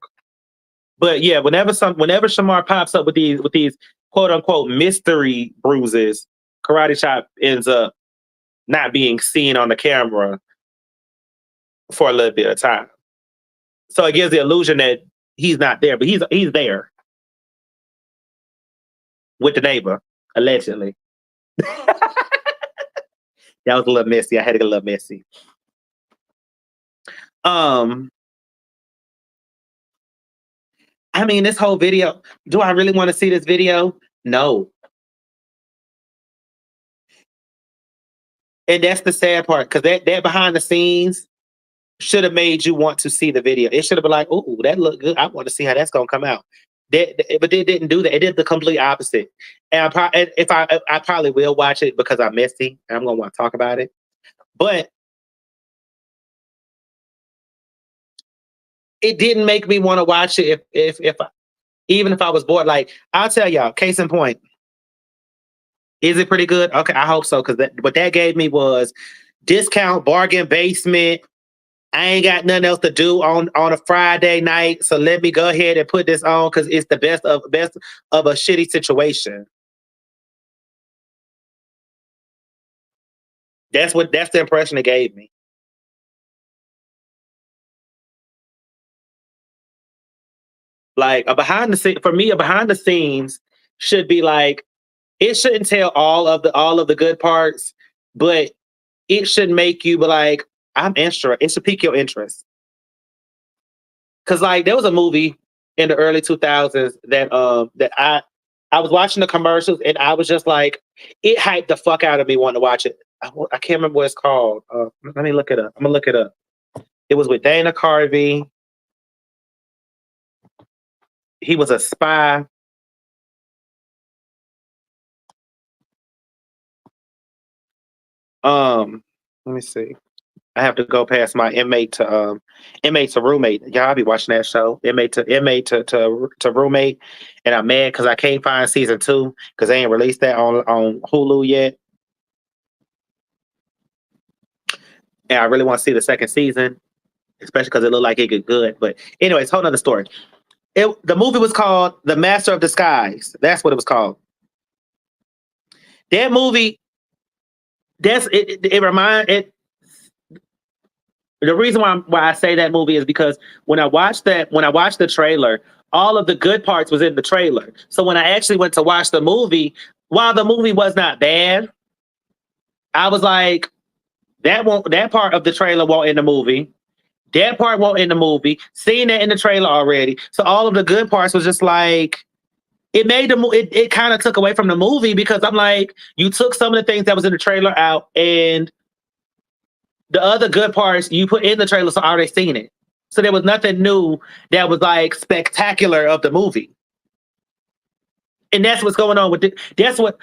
But yeah, whenever Shamar pops up with these quote unquote mystery bruises, Karate Chop ends up not being seen on the camera for a little bit of time. So it gives the illusion that he's not there, but he's there with the neighbor, allegedly. That was a little messy. I had to get a little messy. I mean, this whole video, do I really want to see this video? No. And that's the sad part because that behind the scenes should have made you want to see the video. It should have been like, "Oh, that look good. I want to see how that's gonna come out." But they didn't do that. It did the complete opposite. And if I probably will watch it because I'm messy and I'm gonna want to talk about it. But it didn't make me want to watch it even if I was bored. Like I'll tell y'all, case in point, is it pretty good? Okay, I hope so. Because what that gave me was discount bargain basement. I ain't got nothing else to do on a Friday night, so let me go ahead and put this on because it's the best of a shitty situation. That's the impression it gave me. Like a behind the scene for me, a behind the scenes should be like it shouldn't tell all of the good parts, but it should make you be like, I'm interested. It should pique your interest. Cause like there was a movie in the early 2000s that I was watching the commercials and I was just like, it hyped the fuck out of me wanting to watch it. I can't remember what it's called. Let me look it up. I'm gonna look it up. It was with Dana Carvey. He was a spy. Let me see. I have to go past my inmate to roommate. Y'all be watching that show. Inmate to roommate, and I'm mad because I can't find season 2 because they ain't released that on Hulu yet, and I really want to see the second season, especially because it looked like it get good. But anyways, whole nother story. The movie was called The Master of Disguise. That's what it was called. That movie. That's it. It remind it. The reason why I say that movie is because when I watched the trailer, all of the good parts was in the trailer. So when I actually went to watch the movie, while the movie was not bad, I was like, that part of the trailer won't in the movie. That part won't in the movie. Seeing that in the trailer already. So all of the good parts was just like it made it kind of took away from the movie because I'm like, you took some of the things that was in the trailer out and the other good parts you put in the trailer, so I already seen it. So there was nothing new that was like spectacular of the movie. And that's what's going on with it. That's what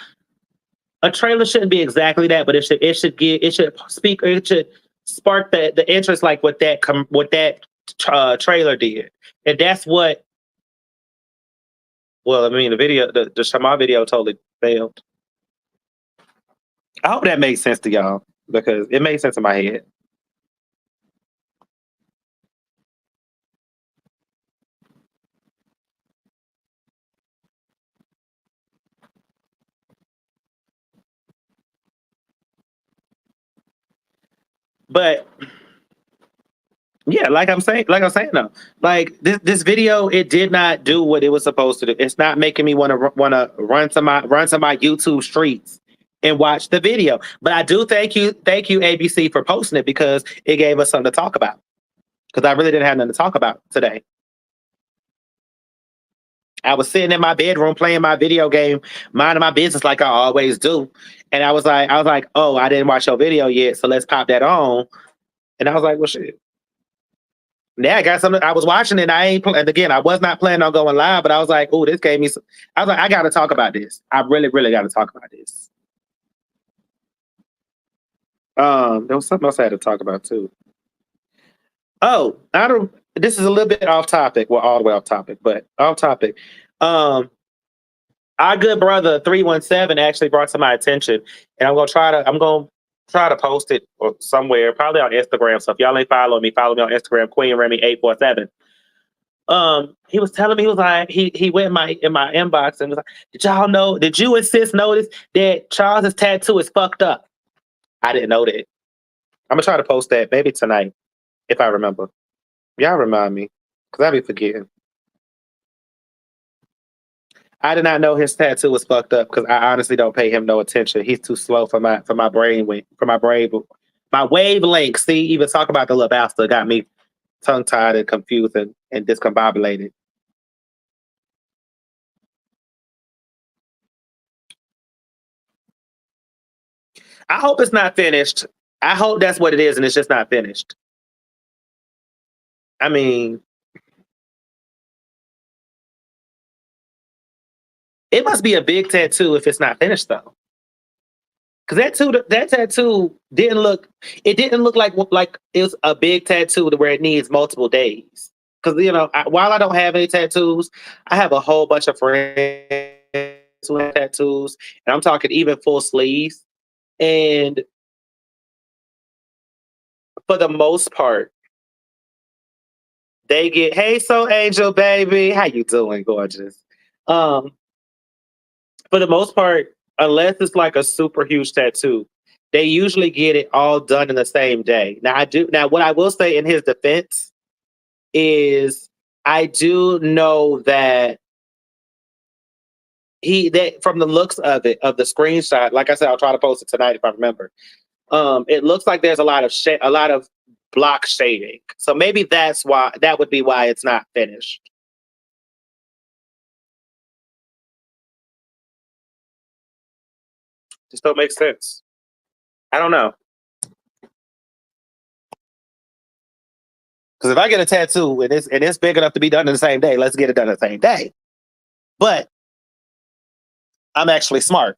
a trailer shouldn't be exactly that, but it should speak, it should spark the interest like what that trailer did. And that's what well, I mean the Shamar video totally failed. I hope that made sense to y'all because it made sense in my head. But yeah, like I'm saying though, like this video, it did not do what it was supposed to do. It's not making me want to run to my YouTube streets and watch the video. But I do thank you ABC for posting it because it gave us something to talk about. Because I really didn't have nothing to talk about today. I was sitting in my bedroom playing my video game, minding my business like I always do, and I was like, oh, I didn't watch your video yet, so let's pop that on. And I was like, well, shit. Yeah, I got something. I was watching it. And again, I was not planning on going live, but I was like, "Oh, this gave me." I was like, "I got to talk about this. I really, really got to talk about this." There was something else I had to talk about too. Oh, I don't. This is a little bit off topic. Well, all the way off topic, but off topic. Um, our good brother 317 actually brought to my attention, and I'm gonna try to post it or somewhere, probably on Instagram. So if y'all ain't follow me on Instagram, Queen Remy 847. He was telling me he was like he went in my inbox and was like, did you and sis notice that Charles's tattoo is fucked up? I didn't know that. I'm gonna try to post that maybe tonight if I remember. Y'all remind me because I be forgetting. I did not know his tattoo was fucked up because I honestly don't pay him no attention. He's too slow for my brain my wavelength. See, even talk about the little bastard got me tongue tied and confused and discombobulated. I hope it's not finished. I hope that's what it is, and it's just not finished. I mean, it must be a big tattoo if it's not finished though. Cause that tattoo didn't look. It didn't look like it was a big tattoo to where it needs multiple days. Cause while I don't have any tattoos, I have a whole bunch of friends who have tattoos, and I'm talking even full sleeves. And for the most part, they get, "Hey, so Angel, baby, how you doing, gorgeous?" Um, for the most part, unless it's like a super huge tattoo, they usually get it all done in the same day. Now I do now what I will say in his defense is I do know that that from the looks of the screenshot, like I said, I'll try to post it tonight if I remember. It looks like there's a lot of block shading. So maybe that would be why it's not finished. Just don't make sense. I don't know. Because if I get a tattoo and it's big enough to be done in the same day, let's get it done the same day. But I'm actually smart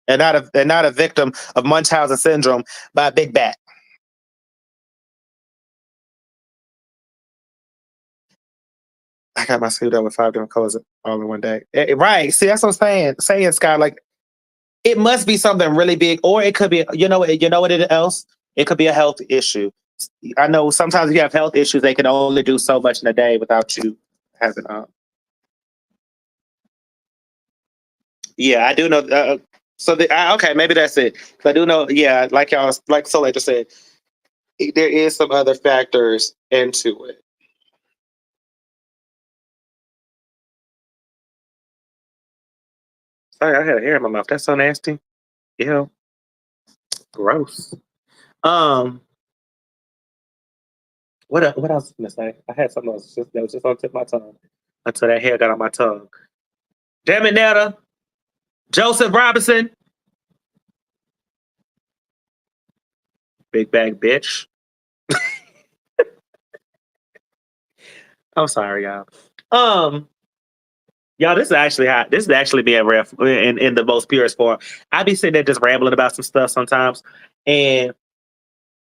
and not a victim of Munchausen syndrome by a big bat. I got my sleeve done with 5 different colors all in one day. Right. See, that's what I'm saying, Scott. Like it must be something really big, or it could be, what it else? It could be a health issue. I know sometimes if you have health issues, they can only do so much in a day without you having. Yeah, I do know. Okay, maybe that's it. I do know. Yeah, like Soleil just said, there is some other factors into it. Sorry, I had a hair in my mouth. That's so nasty. Ew, gross. Um, what else was I gonna say? I had something else that was just on the tip of my tongue until that hair got on my tongue. Damn it, Netta. Joseph Robinson, big bag bitch. I'm sorry, y'all. Um, y'all, this is actually hot. This is actually being rare in the most purest form. I be sitting there just rambling about some stuff sometimes, and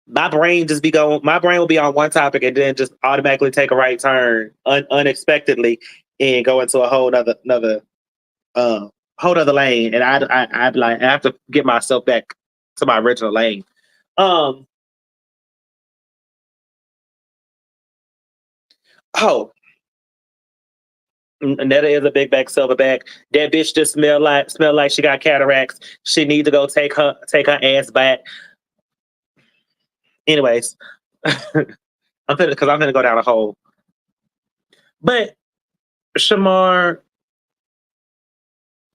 my brain will be on one topic and then just automatically take a right turn unexpectedly and go into a uh whole other lane, and I'd like I have to get myself back to my original lane. Um, oh, Netta is a big back silverback. That bitch just smell like she got cataracts. She need to go take her ass back. Anyways, I'm gonna go down a hole. But Shamar,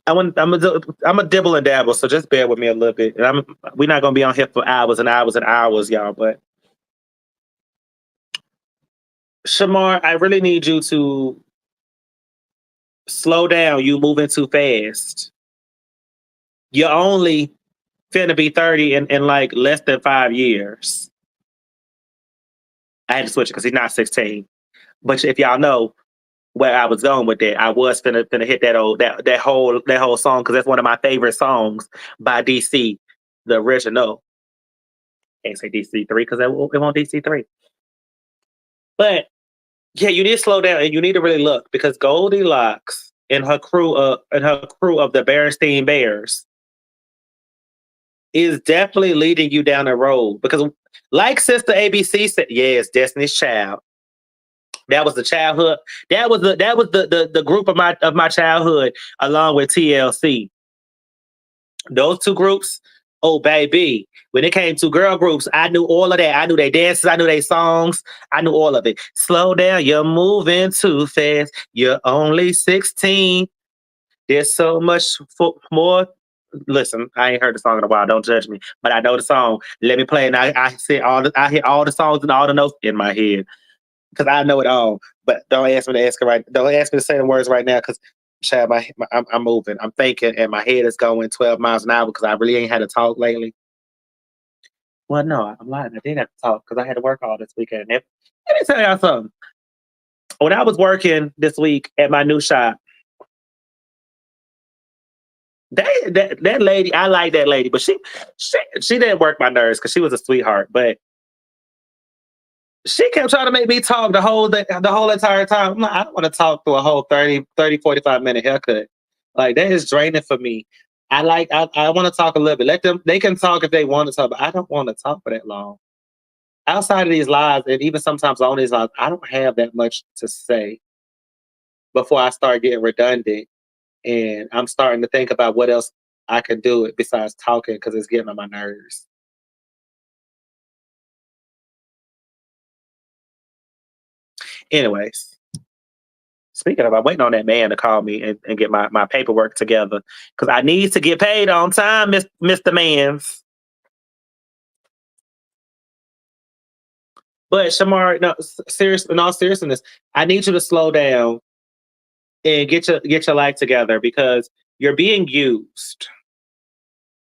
I'm a dibble and dabble, so just bear with me a little bit. And we're not gonna be on here for hours and hours and hours, y'all. But Shamar, I really need you to slow down. You moving too fast. You're only finna be 30 in like less than 5 years. I had to switch it because he's not 16. But if y'all know where I was going with that, I was finna hit that whole song because that's one of my favorite songs by DC, the original. Can't say DC3 because it won't DC3. But yeah, you need to slow down and you need to really look because Goldilocks and her crew of the Berenstein Bears is definitely leading you down the road because like Sister ABC said, yes, Destiny's Child. That was the childhood. That was the group of my childhood along with TLC. Those two groups, oh baby. When it came to girl groups, I knew all of that. I knew their dances, I knew their songs, I knew all of it. Slow down, you're moving too fast. You're only 16. There's so much more. Listen, I ain't heard the song in a while. Don't judge me, but I know the song. Let me play it. And I hear all the songs and all the notes in my head because I know it all. But don't ask me to say the words right now because Chad, I'm moving. I'm thinking, and my head is going 12 miles an hour because I really ain't had to talk lately. Well, no, I'm lying. I did have to talk because I had to work all this weekend. Let me tell y'all something. When I was working this week at my new shop, that lady, I like that lady, but she didn't work my nerves because she was a sweetheart. But she kept trying to make me talk the whole entire time. I'm like, I don't want to talk through a whole 45 minute haircut. Like that is draining for me. I want to talk a little bit. Let them they can talk if they want to talk, but I don't want to talk for that long. Outside of these lives, and even sometimes on these lives, I don't have that much to say before I start getting redundant. And I'm starting to think about what else I can do it besides talking because it's getting on my nerves. Anyways, speaking of, I'm waiting on that man to call me and get my paperwork together because I need to get paid on time, Mr. Mans. But Shamar, no, serious, in all seriousness, I need you to slow down and get your life together because you're being used.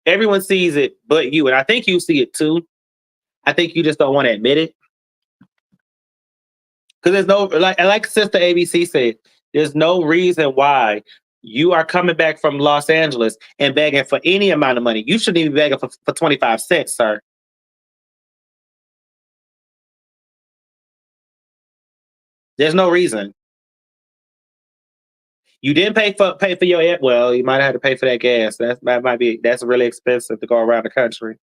Everyone sees it, but you, and I think you see it too. I think you just don't want to admit it because there's no like Sister ABC said, there's no reason why you are coming back from Los Angeles and begging for any amount of money. You shouldn't even be begging for 25 cents, sir. There's no reason. You didn't pay for your well, you might have to pay for that gas. That might be that's really expensive to go around the country.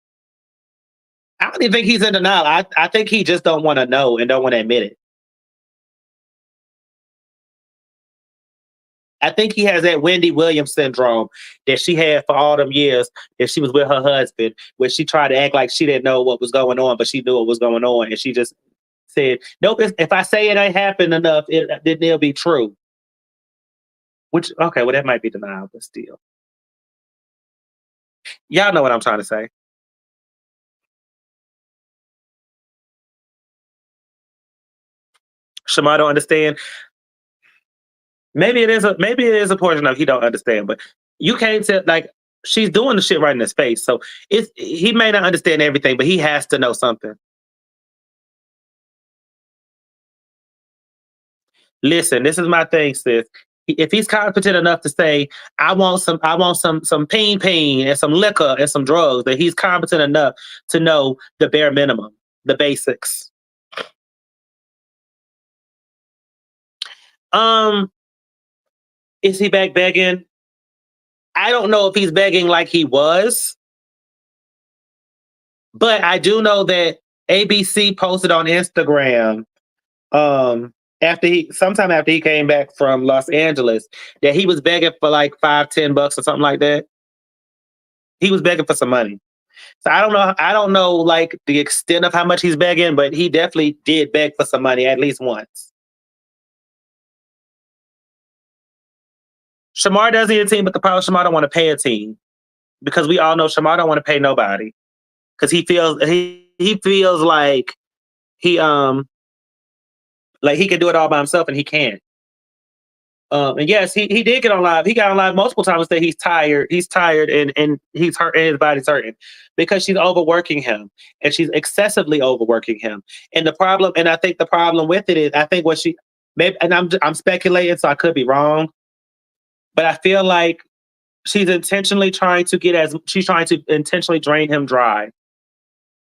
I don't even think he's in denial. I think he just don't want to know and don't want to admit it. I think he has that Wendy Williams syndrome that she had for all them years that she was with her husband, where she tried to act like she didn't know what was going on, but she knew what was going on, and she just said, "Nope. If I say it ain't happened enough, then it'll be true." Which okay, well that might be denial, but still, y'all know what I'm trying to say. Shema don't understand. Maybe it is a portion of he don't understand, but you can't tell like she's doing the shit right in his face. So it's he may not understand everything, but he has to know something. Listen, this is my thing, sis. If he's competent enough to say, I want some peen and some liquor and some drugs, that he's competent enough to know the bare minimum, the basics. Um, is he back begging? I don't know if he's begging like he was, but I do know that ABC posted on Instagram after he sometime after he came back from Los Angeles that he was begging for like 5, 10 bucks or something like that. He was begging for some money. So I don't know. I don't know like the extent of how much he's begging, but he definitely did beg for some money at least once. Shamar does need a team, but the problem is Shamar don't want to pay a team because we all know Shamar don't want to pay nobody because he feels he like he can do it all by himself and he can't. And yes, he did get on live. He got on live multiple times and said he's tired. He's tired and he's hurt and his body's hurting because she's overworking him and she's excessively overworking him. And I think the problem with it is I think what she maybe and I'm speculating, so I could be wrong, but I feel like she's trying to intentionally drain him dry.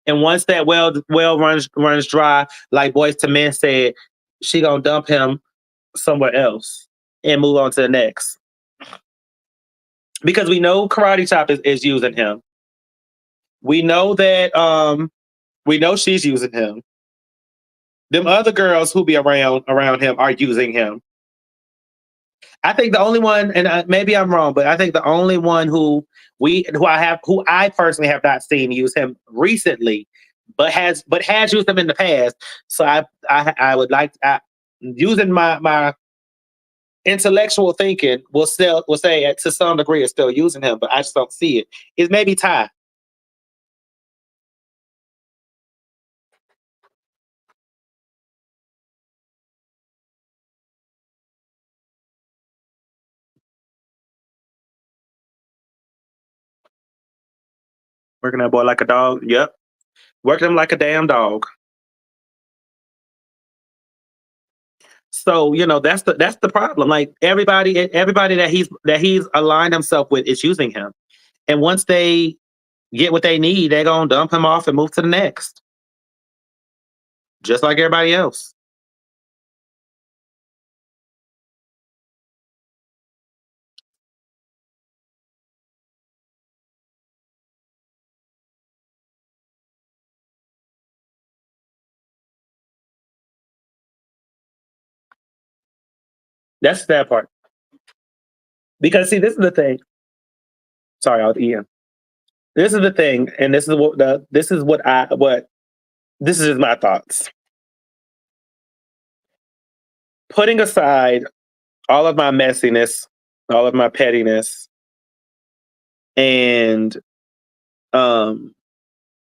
And once that well runs dry, like Boys to Men said, she gonna dump him somewhere else and move on to the next. Because we know Karate Chop is using him. We know that we know she's using him. Them other girls who be around him are using him. I think the only one, and maybe I'm wrong, but I think the only one who I personally have not seen use him recently, but has used him in the past. So I would like using my intellectual thinking will say to some degree is still using him, but I just don't see it. Is maybe Ty. Working that boy like a dog. Yep. Working him like a damn dog. So, that's the problem. Like everybody that he's aligned himself with is using him. And once they get what they need, they're gonna dump him off and move to the next. Just like everybody else. That's the sad part. Because see, this is the thing. Sorry, I was eating. This is the thing, and this is my thoughts. Putting aside all of my messiness, all of my pettiness, and um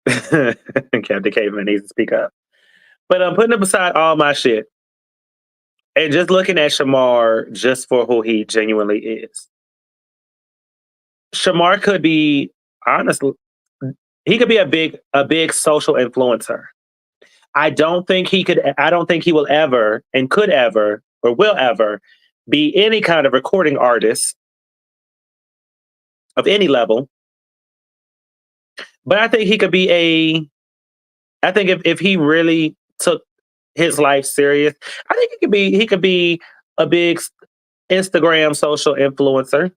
Captain Caveman needs to speak up. But I'm putting aside all my shit and just looking at Shamar just for who he genuinely is. Shamar could be honestly, he could be a big social influencer. I don't think he will ever and could ever or will ever be any kind of recording artist of any level. But I think he could be I think if he really took his life serious, I think he could be a big Instagram social influencer.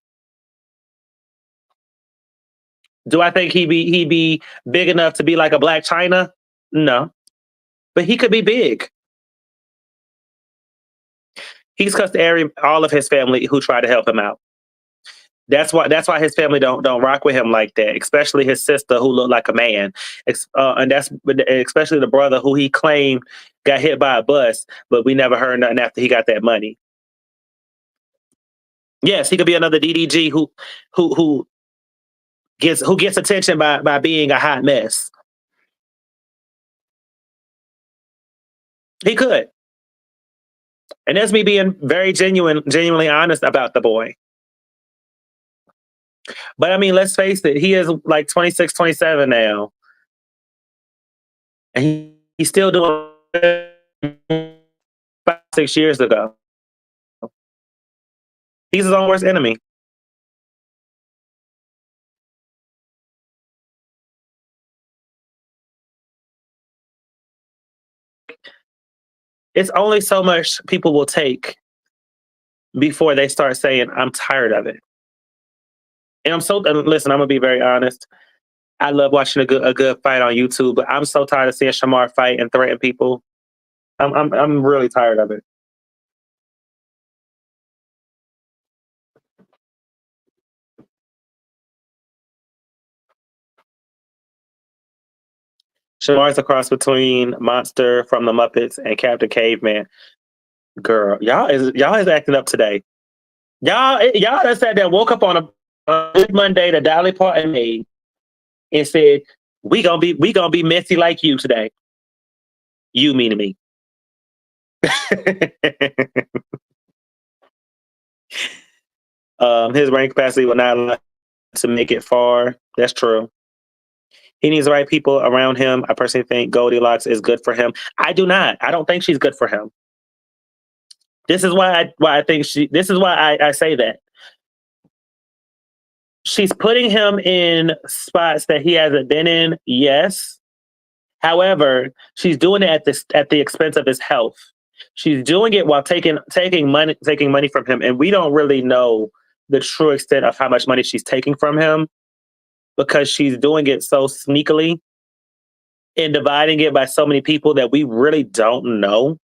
Do I think he'd be big enough to be like a Black China? No. But he could be big. He's cussed all of his family who tried to help him out. That's why his family don't rock with him like that, especially his sister who looked like a man, and that's especially the brother who he claimed got hit by a bus, but we never heard nothing after he got that money. Yes, he could be another DDG who who gets attention by being a hot mess. He could, and that's me being very genuinely honest about the boy. But I mean, let's face it, he is like 26, 27 now, and he's still doing 5, 6 years ago. He's his own worst enemy. It's only so much people will take before they start saying, "I'm tired of it." And listen. I'm gonna be very honest. I love watching a good fight on YouTube, but I'm so tired of seeing Shamar fight and threaten people. I'm really tired of it. Shamar's a cross between Monster from the Muppets and Captain Caveman. Girl, y'all is acting up today. Y'all that sat there, woke up on a good Monday that Dolly Parton made, and said, "We gonna be messy like you today." You meaning me. His brain capacity will not allow to make it far. That's true. He needs the right people around him. I personally think Goldilocks is good for him. I do not. I don't think she's good for him. This is why I think she. This is why I say that she's putting him in spots that he hasn't been in. Yes, however, she's doing it at the expense of his health. She's doing it while taking money from him, and we don't really know the true extent of how much money she's taking from him because she's doing it so sneakily and dividing it by so many people that we really don't know.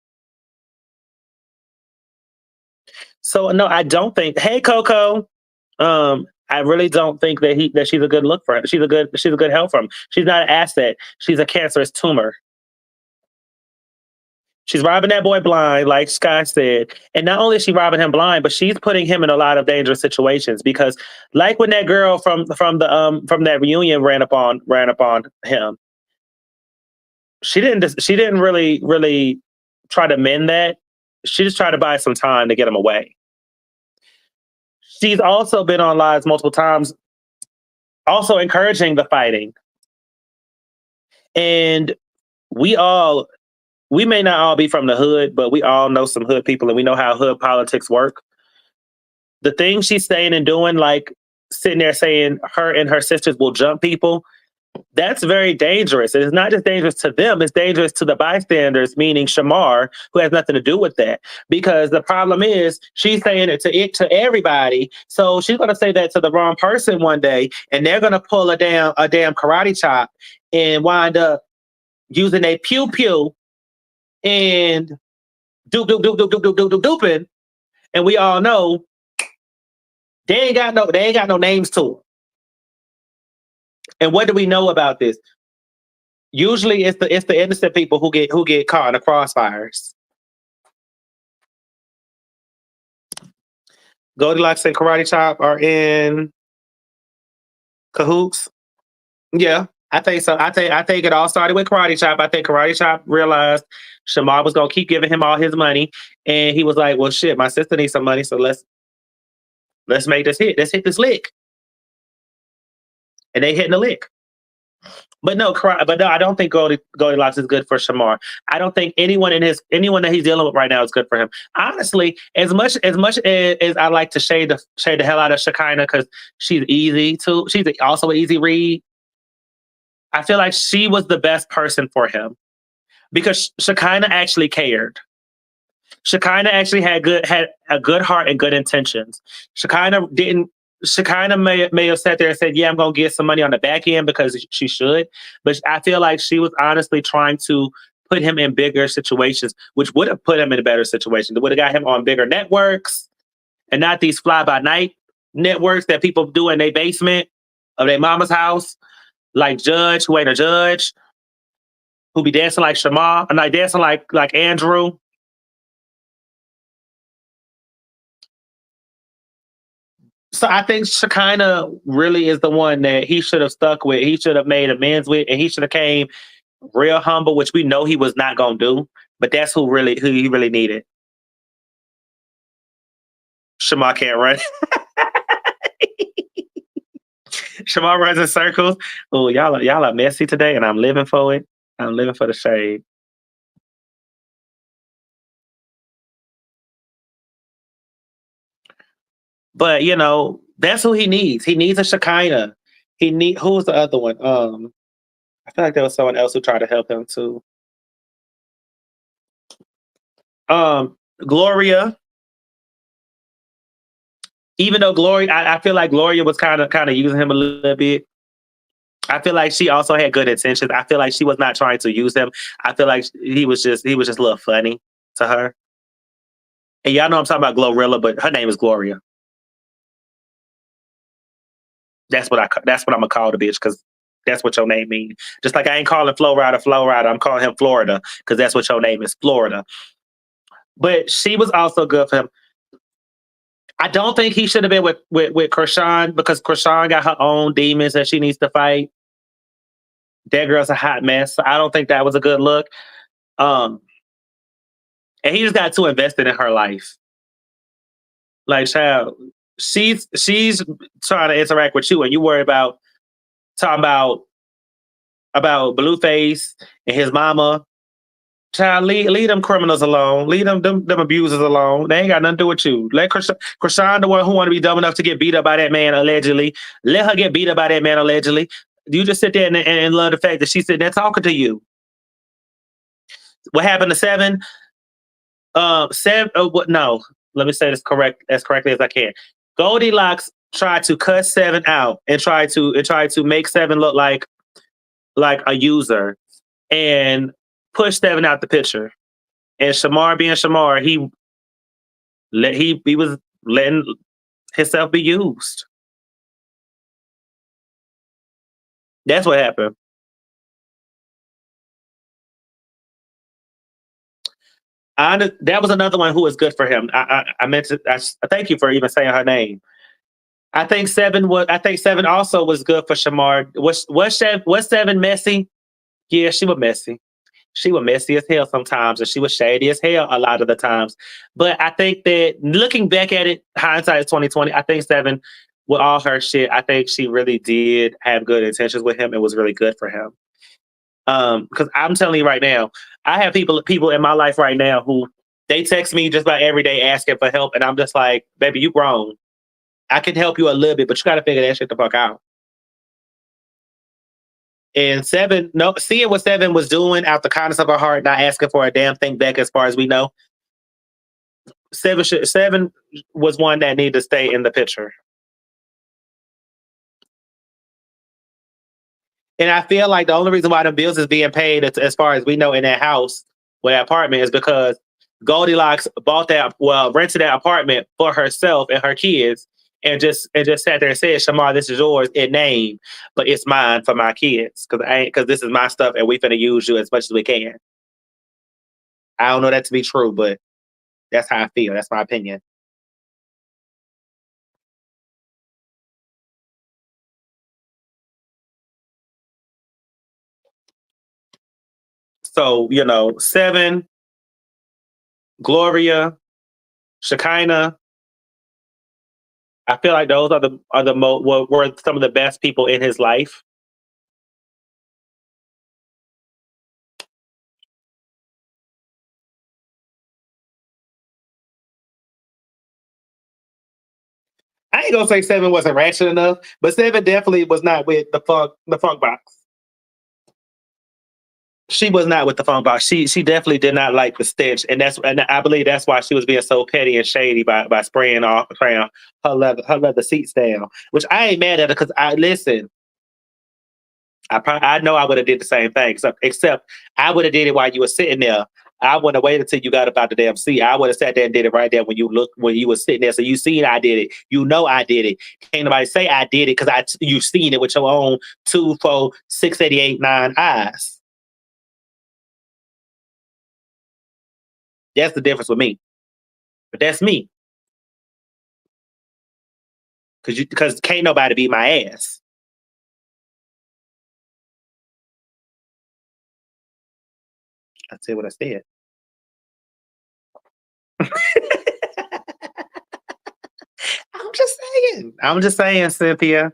So no, I don't think. Hey, Coco. I really don't think that she's a good look for him. She's a good help for him. She's not an asset. She's a cancerous tumor. She's robbing that boy blind, like Sky said. And not only is she robbing him blind, but she's putting him in a lot of dangerous situations because, like when that girl from that reunion ran up on him, she didn't really try to mend that. She just tried to buy some time to get him away. She's also been on lives multiple times, also encouraging the fighting. And we all, we may not all be from the hood, but we all know some hood people and we know how hood politics work. The things she's saying and doing, like sitting there saying her and her sisters will jump people, that's very dangerous. And it's not just dangerous to them, it's dangerous to the bystanders, meaning Shamar, who has nothing to do with that. Because the problem is she's saying it to everybody. So she's gonna say that to the wrong person one day, and they're gonna pull a damn karate chop and wind up using a pew pew and dooping. And we all know they ain't got no names to them. And what do we know about this? Usually it's the innocent people who get caught in the crossfires. Goldilocks and Karate Chop are in cahoots. Yeah, I think so. I think it all started with Karate Chop. I think Karate Chop realized Shamar was gonna keep giving him all his money, and he was like, "Well, shit, my sister needs some money, so let's make this hit. Let's hit this lick." And they hitting the lick. But no, I don't think Goldilocks is good for Shamar. I don't think anyone that he's dealing with right now is good for him. Honestly, as I like to shade the hell out of Shekinah because she's also an easy read. I feel like she was the best person for him because Shekinah actually cared. Shekinah actually had a good heart and good intentions. Shekinah didn't. Shekinah may have sat there and said, "Yeah, I'm gonna get some money on the back end because she should," but I feel like she was honestly trying to put him in bigger situations, which would have put him in a better situation. It would have got him on bigger networks and not these fly by night networks that people do in their basement of their mama's house, like Judge, who ain't a judge, who be dancing like Shamar, and like dancing like Andrew. So I think Shekinah really is the one that he should have stuck with. He should have made amends with, and he should have came real humble, which we know he was not gonna do. But that's who he really needed. Shamar can't run. Shamar runs in circles. Oh, y'all are messy today, and I'm living for it. I'm living for the shade. But that's who he needs. He needs a Shekinah. Who's the other one? I feel like there was someone else who tried to help him too. Gloria. Even though Gloria, I feel like Gloria was kind of using him a little bit. I feel like she also had good intentions. I feel like she was not trying to use him. I feel like he was just a little funny to her. And y'all know I'm talking about Glorilla, but her name is Gloria. That's what I'm gonna call the bitch because that's what your name means. Just like I ain't calling Flo Rida, I'm calling him Florida because that's what your name is, Florida. But she was also good for him. I don't think he should have been with Krishan because Krishan got her own demons that she needs to fight. That girl's a hot mess. So I don't think that was a good look. Um, and he just got too invested in her life. Like, child, she's trying to interact with you, and you worry about talking about Blueface and his mama. Child, leave them criminals alone. Leave them abusers alone. They ain't got nothing to do with you. Let Krishan, the one who want to be dumb enough to get beat up by that man allegedly, let her get beat up by that man allegedly. You just sit there and love the fact that she's sitting there talking to you. What happened to Seven? Seven. Oh, what? No. Let me say this as correctly as I can. Goldilocks tried to cut Seven out and tried to make Seven look like a user and push Seven out the picture. And Shamar being Shamar, he was letting himself be used. That's what happened. That was another one who was good for him. I meant to. Thank you for even saying her name. I think Seven also was good for Shamar. Was Seven messy? Yeah, she was messy. She was messy as hell sometimes, and she was shady as hell a lot of the times. But I think that looking back at it, hindsight is 2020. I think Seven, with all her shit, I think she really did have good intentions with him and was really good for him. Because I'm telling you right now, I have people in my life right now who they text me just about every day asking for help, and I'm just like, baby, you grown. I can help you a little bit, but you got to figure that shit the fuck out. And Seven, no, seeing what Seven was doing out the kindness of her heart, not asking for a damn thing back, as far as we know, Seven was one that needed to stay in the picture. And I feel like the only reason why the bills is being paid, as far as we know, in that house or that apartment, is because Goldilocks bought that, well, rented that apartment for herself and her kids, and just sat there and said, "Shamar, this is yours in name, but it's mine for my kids because this is my stuff, and we finna use you as much as we can." I don't know that to be true, but that's how I feel. That's my opinion. So Seven, Gloria, Shekinah. I feel like those were some of the best people in his life. I ain't gonna say Seven wasn't ratchet enough, but Seven definitely was not with the funk box. She was not with the funk box. She definitely did not like the stench, and I believe that's why she was being so petty and shady by spraying her leather seats down. Which I ain't mad at her because I listen. I know I would have did the same thing, except I would have did it while you were sitting there. I wouldn't have waited until you got about the damn seat. I would have sat there and did it right there when you were sitting there. So you seen I did it. You know I did it. Can't nobody say I did it because you seen it with your own 2, 4, 6, 88, 9 eyes. That's the difference with me. But that's me. Because can't nobody beat my ass. I said what I said. I'm just saying. I'm just saying, Cynthia.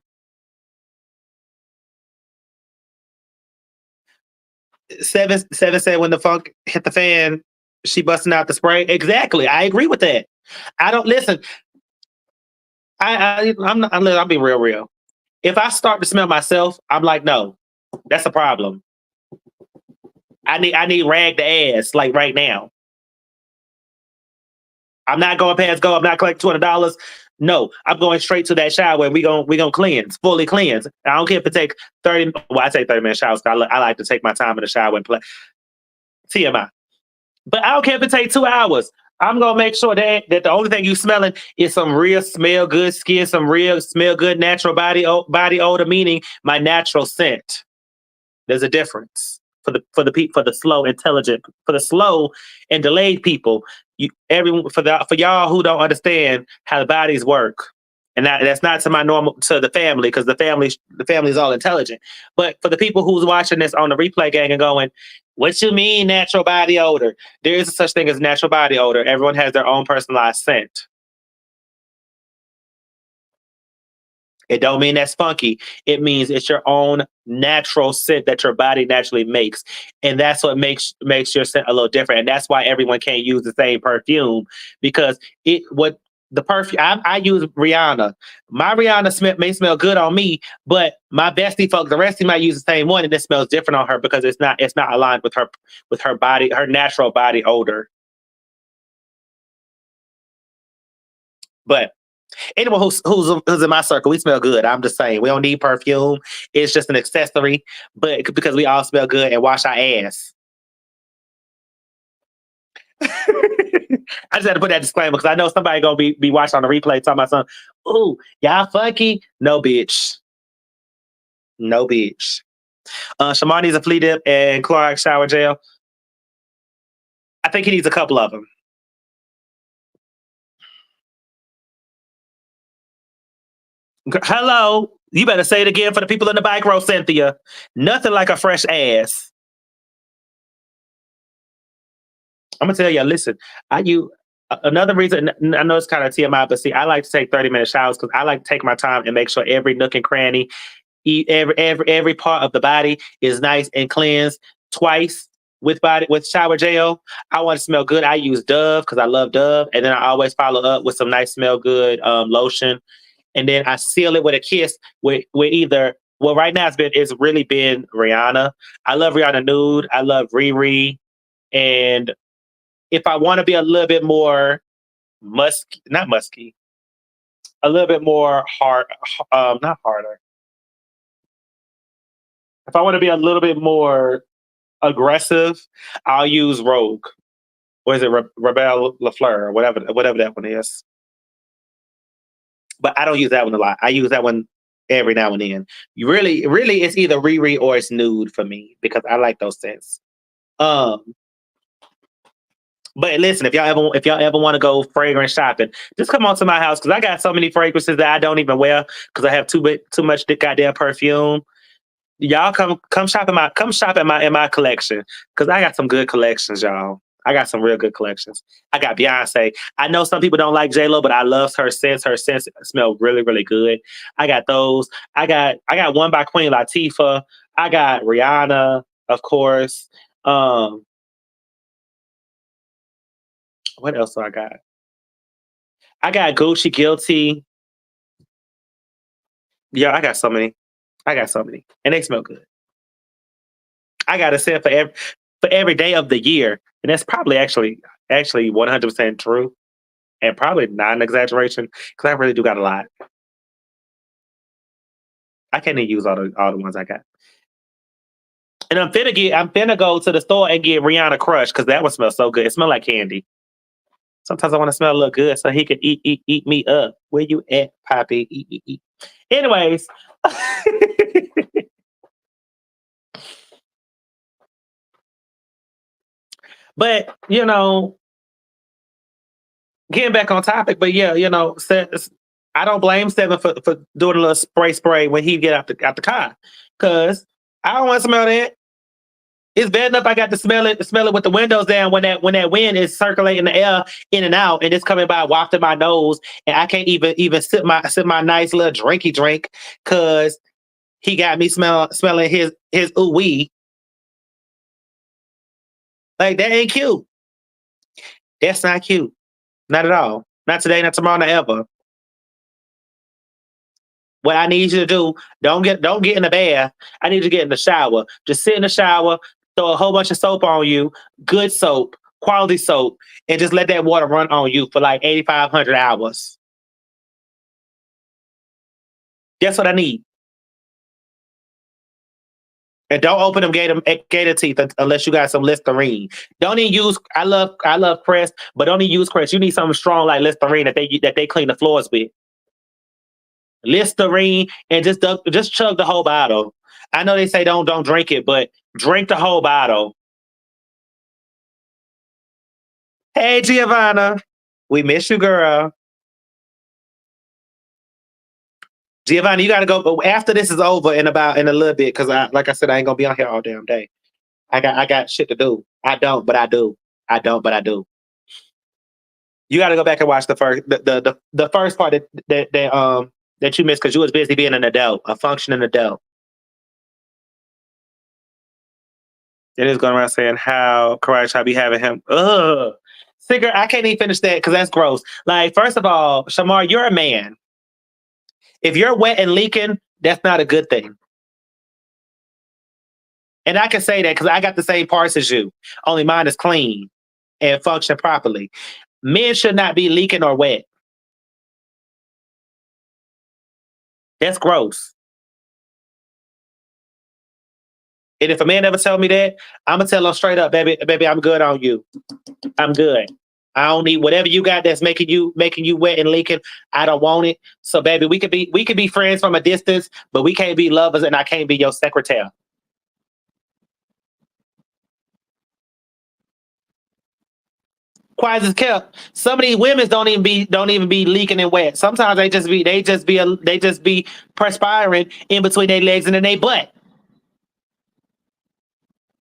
Seven said when the funk hit the fan, she busting out the spray. Exactly. I agree with that. I don't listen. I'm being real. If I start to smell myself, I'm like, no, that's a problem. I need rag the ass like right now. I'm not going past go. I'm not collecting $200. No, I'm going straight to that shower and we gonna cleanse, fully cleanse. I don't care if it take 30. Well, I take 30-minute showers. I like to take my time in the shower and play. TMI. But I don't care if it takes 2 hours. I'm gonna make sure that the only thing you smelling is some real smell good skin, some real smell good natural body odor, meaning my natural scent. There's a difference for the slow intelligent, for the slow and delayed people. Everyone for y'all who don't understand how the bodies work, and that's not to my normal to the family because the family is all intelligent. But for the people who's watching this on the replay gang and going, "What you mean natural body odor?" There is a such thing as natural body odor. Everyone has their own personalized scent. It don't mean that's funky. It means it's your own natural scent that your body naturally makes, and that's what makes your scent a little different. And that's why everyone can't use the same perfume because it what the perfume I use Rihanna. My Rihanna may smell good on me, but my bestie folks, the rest of you might use the same one, and it smells different on her because it's not aligned with her body, her natural body odor. But anyone who's in my circle, we smell good. I'm just saying, we don't need perfume. It's just an accessory, but because we all smell good and wash our ass. I just had to put that disclaimer because I know somebody gonna be watching on the replay talking about something. Ooh, y'all funky? No, bitch. No, bitch. Shamar needs a flea dip and Clorox shower gel. I think he needs a couple of them. Hello. You better say it again for the people in the bike row, Cynthia. Nothing like a fresh ass. I'm gonna tell you. Listen, another reason. I know it's kind of TMI, but see, I like to take 30-minute showers because I like to take my time and make sure every nook and cranny. Every part of the body is nice and cleansed twice with shower gel. I want to smell good. I use Dove because I love Dove, and then I always follow up with some nice smell good lotion, and then I seal it with a kiss with either. Well, right now it's really been Rihanna. I love Rihanna Nude. I love Riri, and if I want to be a little bit more not musky, a little bit more hard, not harder. If I want to be a little bit more aggressive, I'll use Rogue. Or is it Rebel Lafleur or whatever that one is? But I don't use that one a lot. I use that one every now and then. You really, it's either Riri or it's Nude for me because I like those scents. Um, but listen, if y'all ever want to go fragrance shopping, just come on to my house because I got so many fragrances that I don't even wear because I have too much goddamn perfume. Y'all come shop in my collection because I got some good collections, y'all. I got some real good collections. I got Beyonce. I know some people don't like J Lo, but I love her scents. Her scents smell really really good. I got those. I got one by Queen Latifah. I got Rihanna, of course. Um, what else do I got? I got Gucci Guilty. Yeah, I got so many. I got so many, and they smell good. I got a scent for every day of the year, and that's probably actually 100% true, and probably not an exaggeration because I really do got a lot. I can't even use all the ones I got. And I'm finna go to the store and get Rihanna Crush because that one smells so good. It smells like candy. Sometimes I want to smell a little good so he can eat me up. Where you at, Poppy? Eat, eat, eat. Anyways, but getting back on topic, but yeah, I don't blame Seven for doing a little spray when he get out the car, cause I don't want to smell that. It's bad enough I got to smell it with the windows down when that wind is circulating the air in and out, and it's coming by wafting my nose, and I can't even sip my nice little drinky drink, cause he got me smelling his ooh wee. Like that ain't cute. That's not cute. Not at all. Not today, not tomorrow, not ever. What I need you to do, don't get in the bath. I need you to get in the shower. Just sit in the shower, throw a whole bunch of soap on you, good soap, quality soap, and just let that water run on you for like 8,500 hours. That's what I need. And don't open them gator teeth unless you got some Listerine. Don't even use. I love Crest, but don't even use Crest. You need something strong like Listerine that they clean the floors with. Listerine and just chug the whole bottle. I know they say don't drink it, but drink the whole bottle. Hey Giovanna, we miss you, girl. Giovanna, you gotta go. But after this is over in a little bit, because like I said, I ain't gonna be on here all damn day. I got shit to do. I don't, but I do. I don't, but I do. You got to go back and watch the first part that you missed because you was busy being an adult, a functioning adult. It is going around saying how Karate Chop be having him. Ugh. Figure I can't even finish that because that's gross. Like, first of all, Shamar, you're a man. If you're wet and leaking, that's not a good thing. And I can say that because I got the same parts as you. Only mine is clean and function properly. Men should not be leaking or wet. That's gross. And if a man ever tell me that, I'm gonna tell him straight up, baby, I'm good on you. I'm good. I don't need whatever you got that's making you wet and leaking. I don't want it. So, baby, we could be friends from a distance, but we can't be lovers, and I can't be your secretary. Quiet as kept. Some of these women don't even be leaking and wet. Sometimes they just be perspiring in between their legs and in their butt.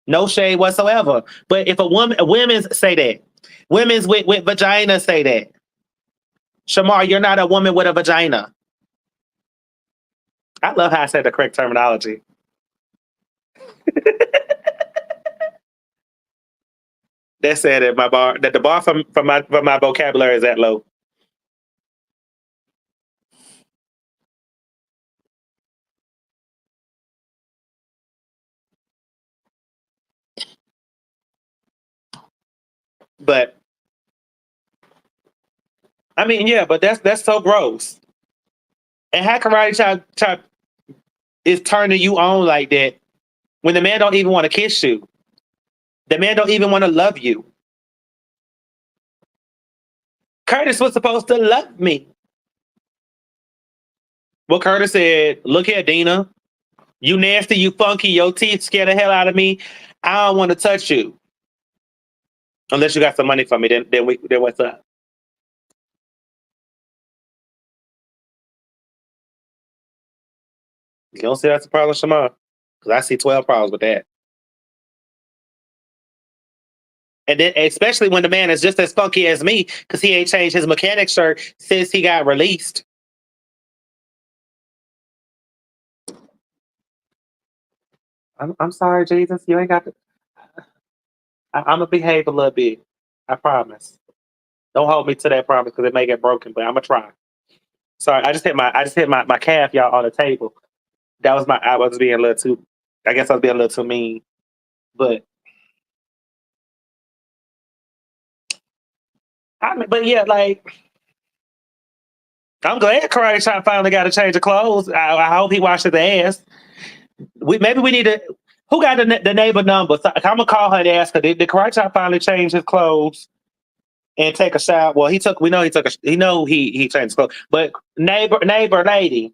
No shade whatsoever. But if women's say that, women's with vagina say that. Shamar, you're not a woman with a vagina. I love how I said the correct terminology. That said that my bar that the bar from my vocabulary is that low. But I mean, yeah, but that's so gross. And how karate chop is turning you on like that when the man don't even want to kiss you? The man don't even want to love you. Curtis was supposed to love me. Well, Curtis said, "Look here, Dina. You nasty, you funky, your teeth scare the hell out of me. I don't want to touch you unless you got some money for me. Then what's up? You don't see that's a problem, Shamar? Because I see 12 problems with that. And then, especially when the man is just as funky as me, because he ain't changed his mechanic shirt since he got released. I'm sorry, Jesus. You ain't got to. I'm gonna behave a little bit. I promise. Don't hold me to that promise because it may get broken, but I'm gonna try. Sorry, I just hit my calf, y'all, on the table. That was I was being a little too. I guess I was being a little too mean, but but yeah, like I'm glad Karate Chop finally got to change of clothes. I hope he washed his ass. Maybe we need to. Who got the neighbor number? So, I'm gonna call her and ask her. Did Karate Chop finally change his clothes and take a shower? Well, he took. We know he took a. He know he changed his clothes. But neighbor lady,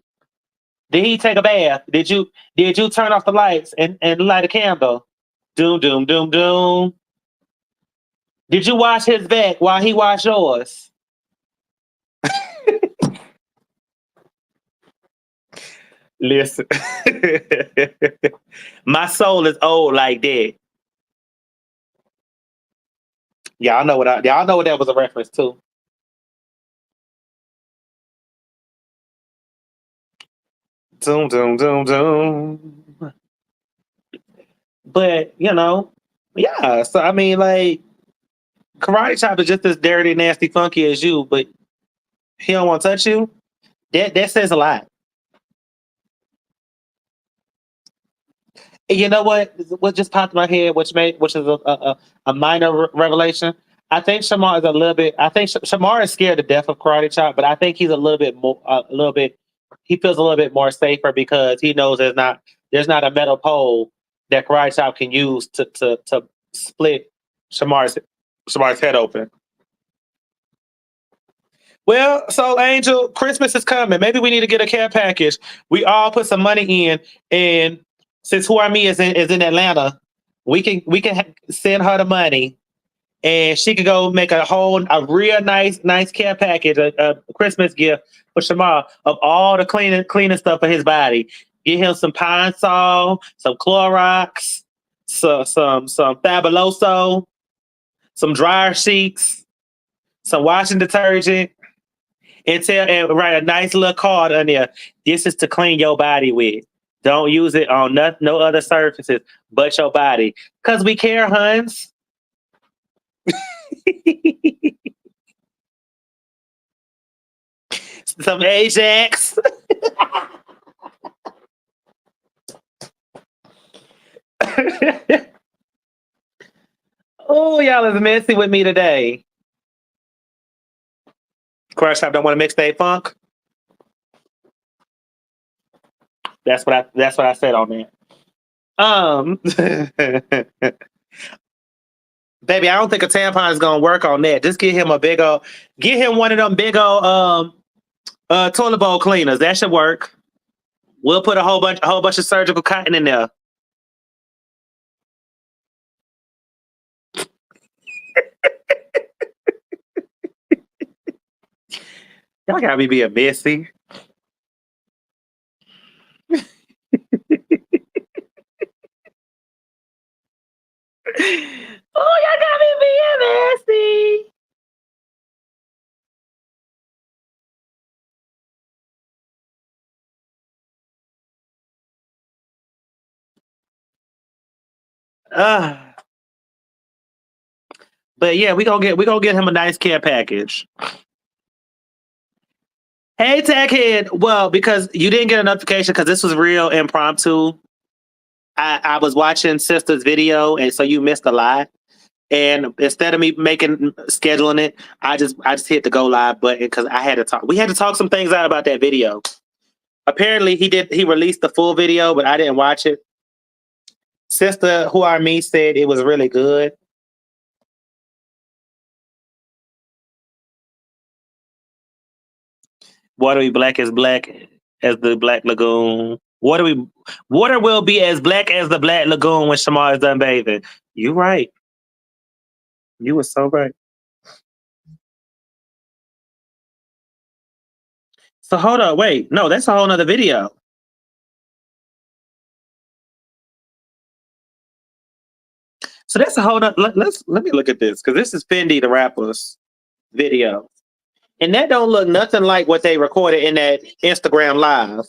did he take a bath? Did you turn off the lights and light a candle? Doom doom doom doom. Did you wash his back while he washed yours? Listen, my soul is old like that. Y'all know what that was a reference to. Doom doom doom doom. But yeah. So I mean, like Karate Chop is just as dirty, nasty, funky as you, but he don't want to touch you. That says a lot. And you know what? What just popped in my head, which is a minor revelation. I think Shamar is a little bit. I think Shamar is scared to death of Karate Chop, but I think he's a little bit more, a little bit. He feels a little bit more safer because he knows there's not a metal pole that Karate Chop can use to split Shamar's Shamar's head open. Well, so Angel, Christmas is coming. Maybe we need to get a care package. We all put some money in, and since Who Are Me is in Atlanta, we can send her the money, and she could go make a real nice care package, a Christmas gift for Shamar of all the cleaning stuff for his body. Get him some Pine Sol, some Clorox, some Fabuloso, some dryer sheets, some washing detergent and write a nice little card on there. This is to clean your body with. Don't use it on no other surfaces but your body. Cause we care, Huns. Some Ajax. Oh, y'all is messy with me today. Crush Shop don't want to mix they funk. That's what I said on that. Baby, I don't think a tampon is gonna work on that. Just get him one of them big old toilet bowl cleaners. That should work. We'll put a whole bunch of surgical cotton in there. Y'all got me being messy. Oh, y'all got me being messy. Uh, but yeah, we gonna get him a nice care package. Hey, Tech Head. Well, because you didn't get a notification because this was real impromptu. I was watching Sister's video, and so you missed a lot. And instead of me making scheduling it, I just hit the go live button because I had to talk. We had to talk some things out about that video. Apparently, he released the full video, but I didn't watch it. Sister Who Are Me said it was really good. Water be black as the Black Lagoon. Water will be as black as the Black Lagoon when Shamar is done bathing. You right. You were so right. So hold up, wait. No, that's a whole nother video. So that's a whole nother let me look at this because this is Fendi the rapper's video. And that don't look nothing like what they recorded in that Instagram live.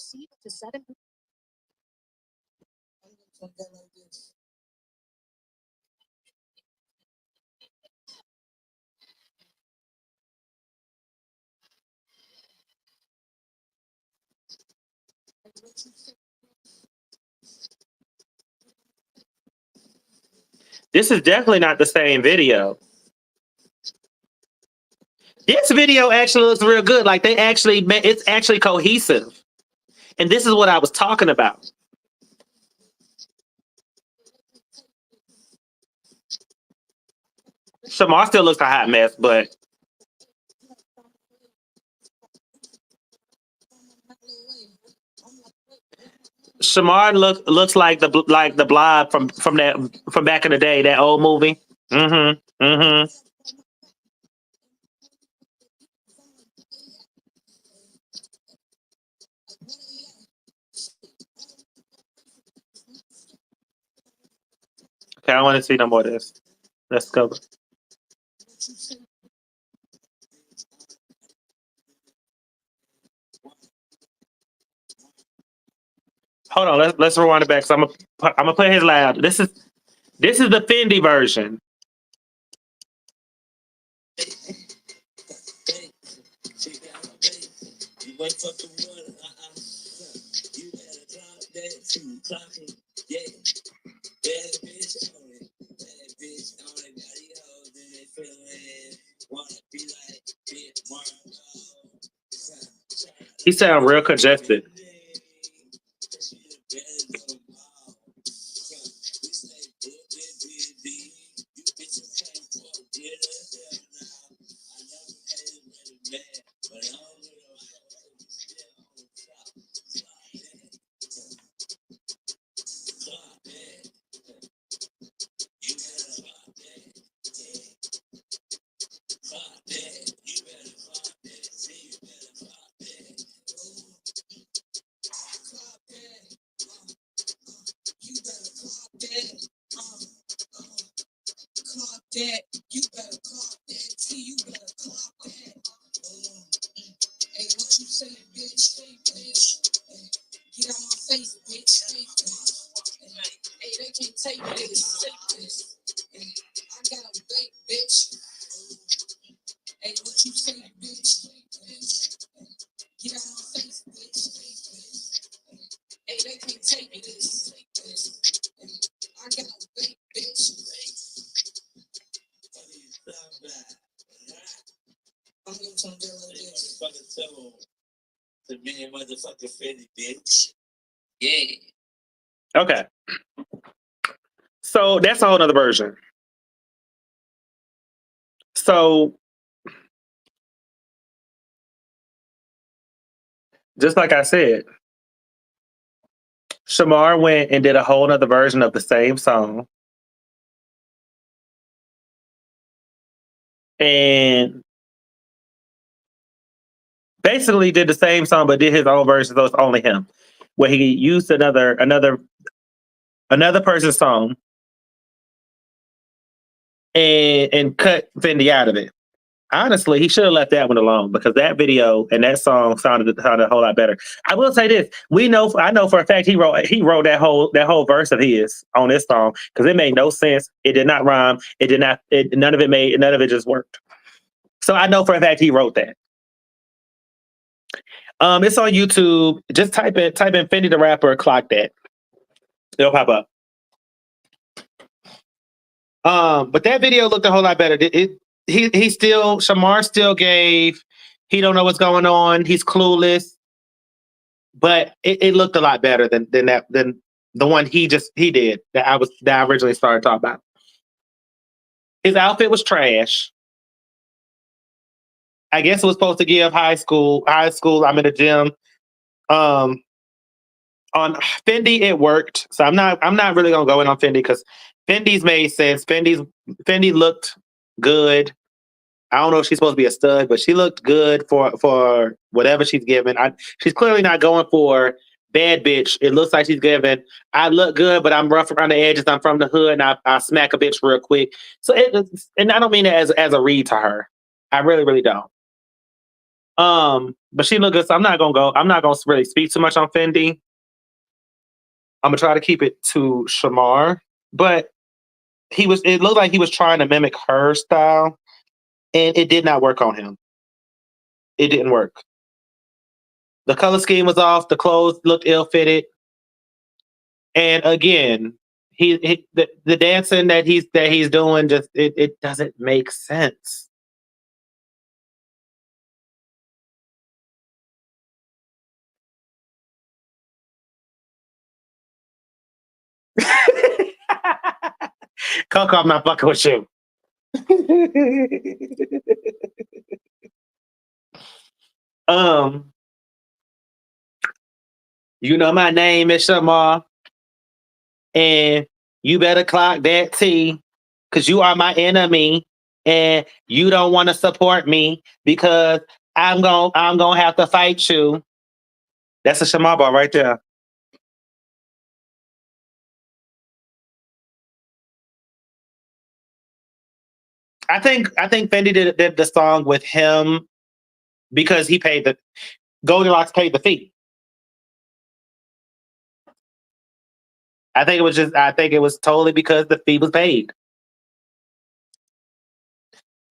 This is definitely not the same video. This video actually looks real good. Like it's actually cohesive. And this is what I was talking about. Shamar still looks a hot mess, but Shamar looks like the Blob from back in the day, that old movie. Mm-hmm. Mm-hmm. Okay, I want to see no more of this. Let's go. Hold on, let's rewind it back. So I'm gonna play his loud. This is the Fendi version. He sound real congested. Okay. So that's a whole other version. So just like I said, Shamar went and did a whole other version of the same song. And basically did the same song but did his own version, so it's only him. Where he used another person's song and cut Fendi out of it. Honestly, he should have left that one alone because that video and that song sounded a whole lot better. I will say this: I know for a fact he wrote that whole verse of his on this song because it made no sense. It did not rhyme. It did not. None of it just worked. So I know for a fact he wrote that. It's on YouTube. Just type in Fendi the rapper, clock that. It'll pop up. But that video looked a whole lot better. Shamar still gave. He don't know what's going on. He's clueless. But it looked a lot better than the one he did that I originally started talking about. His outfit was trash. I guess it was supposed to give high school. I'm in the gym. On Fendi, it worked. So I'm not really gonna go in on Fendi because Fendi's made sense. Fendi looked good. I don't know if she's supposed to be a stud, but she looked good for whatever she's given. She's clearly not going for bad bitch. It looks like she's giving, I look good, but I'm rough around the edges. I'm from the hood, and I smack a bitch real quick. So and I don't mean it as a read to her. I really, really don't. But she looked good, so I'm not gonna really speak too much on Fendi. I'm gonna try to keep it to Shamar, but it looked like he was trying to mimic her style. And it did not work on him. It didn't work. The color scheme was off. The clothes looked ill-fitted. And again, the dancing that he's doing just it doesn't make sense. Coco, I'm not fucking with you. um, you know my name is Shamar, and you better clock that T, because you are my enemy, and you don't want to support me because I'm gonna have to fight you. That's a Shamar bar right there. I think Fendi did the song with him because he paid the Goldilocks paid the fee. I think it was totally because the fee was paid.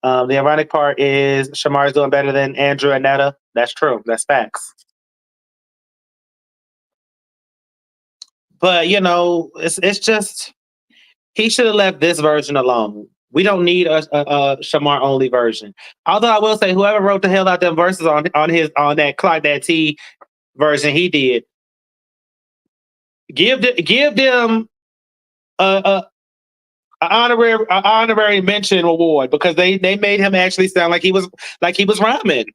The ironic part is Shamar's doing better than Andrew and Netta. That's true. That's facts. But it's just he should have left this version alone. We don't need a Shamar only version. Although I will say, whoever wrote the hell out them verses on that Clock That T version he did, give them a honorary mention award because they made him actually sound like he was rhyming.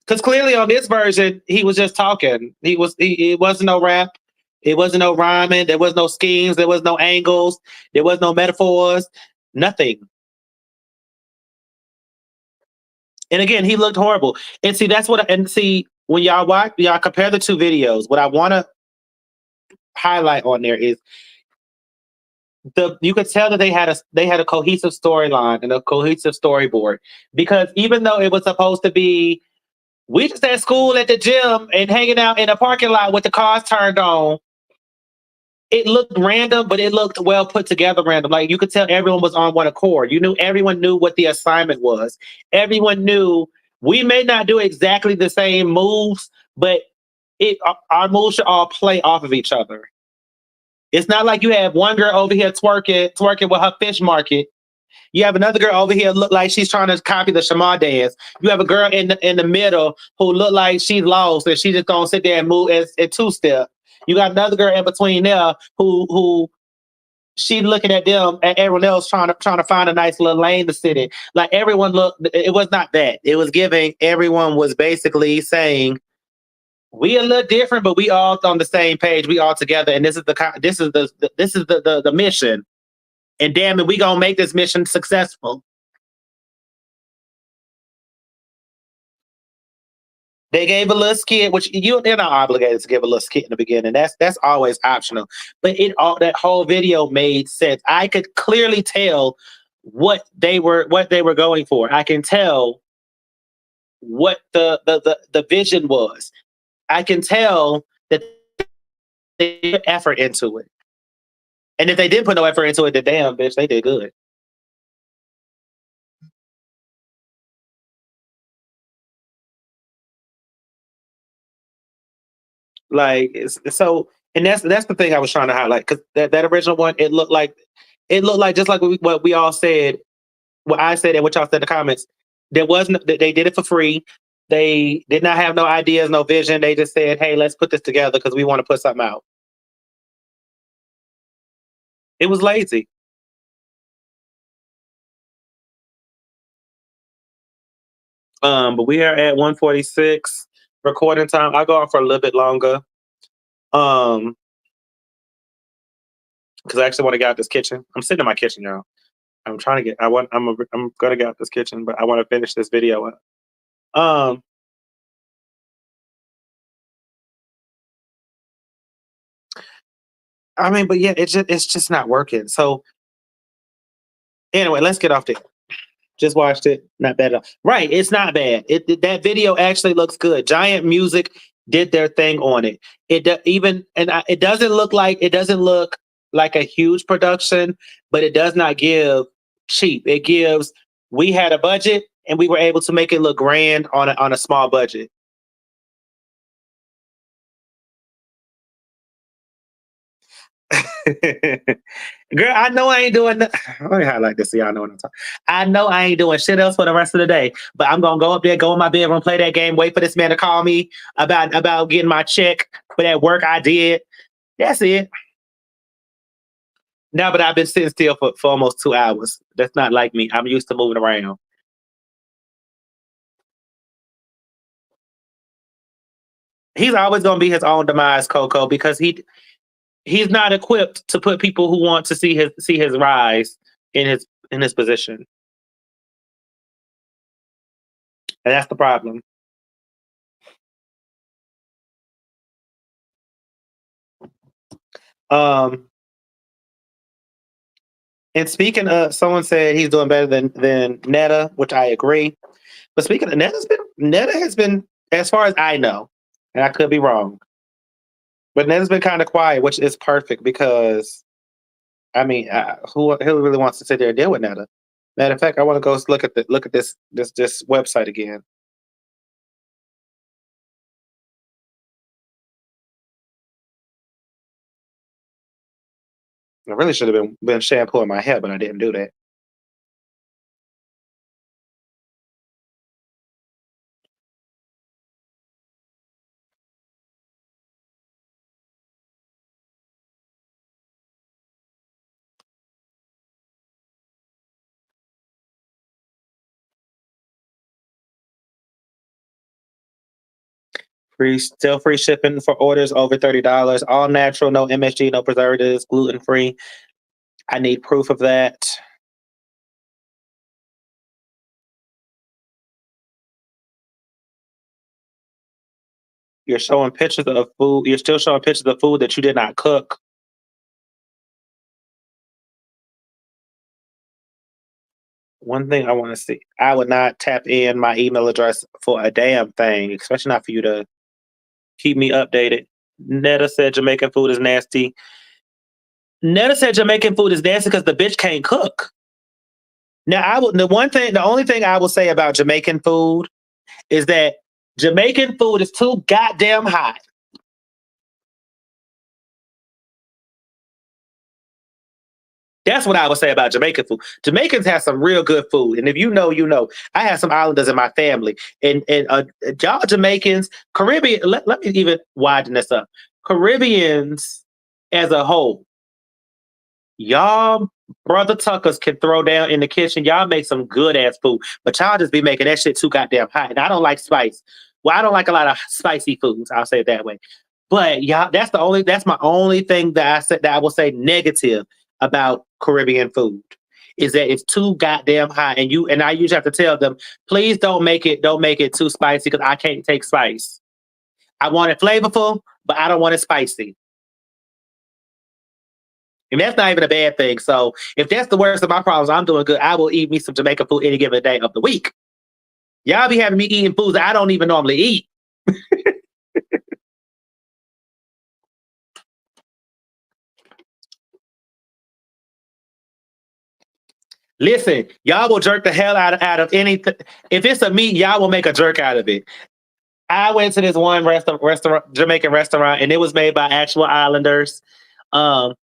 Because clearly on this version he was just talking. It wasn't no rap. It wasn't no rhyming. There was no schemes. There was no angles. There was no metaphors. Nothing. And again, he looked horrible. And see, when y'all compare the two videos, what I want to highlight on there is you could tell that they had a cohesive storyline and a cohesive storyboard, because even though it was supposed to be we just at school at the gym and hanging out in a parking lot with the cars turned on, it looked random, but it looked well put together random. Like you could tell everyone was on one accord. Everyone knew what the assignment was. Everyone knew we may not do exactly the same moves, but our moves should all play off of each other. It's not like you have one girl over here twerking with her fish market. You have another girl over here look like she's trying to copy the Shamar dance. You have a girl in the middle who look like she's lost and she just gonna sit there and move as a two step. You got another girl in between there who she's looking at them and everyone else trying to find a nice little lane to sit in. Like everyone looked, it was not that. It was giving. Everyone was basically saying, we a little different, but we all on the same page. We all together, and this is the mission. And damn it, we gonna make this mission successful. They gave a little skit, which they're not obligated to give a little skit in the beginning. That's always optional. But that whole video made sense. I could clearly tell what they were going for. I can tell what the vision was. I can tell that they put effort into it. And if they didn't put no effort into it, then damn bitch, they did good. Like so, and that's the thing I was trying to highlight because that original one, it looked like just like what we all said, what I said and what y'all said in the comments. There wasn't they did it for free. They did not have no ideas, no vision. They just said, "Hey, let's put this together because we want to put something out." It was lazy. But we are at 1:46 recording time. I'll go on for a little bit longer. Um, because I actually want to get out this kitchen. I'm sitting in my kitchen, y'all. I'm trying to get. I'm gonna get out this kitchen, but I want to finish this video up. Um, I mean, but yeah, it's just not working. So anyway, let's get off there. Just watched it. Not bad at all. Right, it's not bad. That video actually looks good. Giant Music did their thing on it. It doesn't look like a huge production, but it does not give cheap. It gives. We had a budget and we were able to make it look grand on a small budget. Girl, I know I ain't doing. Let me highlight this so y'all know what I'm talking. I know I ain't doing shit else for the rest of the day, but I'm gonna go up there, go in my bedroom, play that game, wait for this man to call me about getting my check for that work I did. That's it. Now, but I've been sitting still for almost 2 hours. That's not like me. I'm used to moving around. He's always gonna be his own demise, Coco, because he's not equipped to put people who want to see his rise in his position, and that's the problem. Um, and speaking of, someone said he's doing better than Netta, which I agree. But speaking of Netta has been, as far as I know, and I could be wrong, but Netta's been kind of quiet, which is perfect because I mean, who really wants to sit there and deal with Netta? Matter of fact, I want to go look at this website again. I really should have been shampooing my hair, but I didn't do that. Free shipping for orders over $30. All natural, no MSG, no preservatives, gluten free. I need proof of that. You're showing pictures of food. You're still showing pictures of food that you did not cook. One thing I want to see. I would not tap in my email address for a damn thing, especially not for you to keep me updated. Netta said Jamaican food is nasty. Netta said Jamaican food is nasty because the bitch can't cook. Now, the only thing I will say about Jamaican food is that Jamaican food is too goddamn hot. That's what I would say about Jamaican food. Jamaicans have some real good food, and if you know, you know. I have some islanders in my family, and y'all Jamaicans, Caribbean. Let me even widen this up. Caribbeans as a whole, y'all brother Tuckers can throw down in the kitchen. Y'all make some good ass food, but y'all just be making that shit too goddamn hot. And I don't like spice. Well, I don't like a lot of spicy foods. I'll say it that way. But y'all, that's my only thing that I will say negative about Caribbean food is that it's too goddamn hot. And I usually have to tell them, please don't make it too spicy because I can't take spice. I want it flavorful, but I don't want it spicy. And that's not even a bad thing. So if that's the worst of my problems, I'm doing good. I will eat me some Jamaican food any given day of the week. Y'all be having me eating foods that I don't even normally eat. Listen, y'all will jerk the hell out of anything. If it's a meat, y'all will make a jerk out of it. I went to this one restaurant, Jamaican restaurant, and it was made by actual islanders. Um,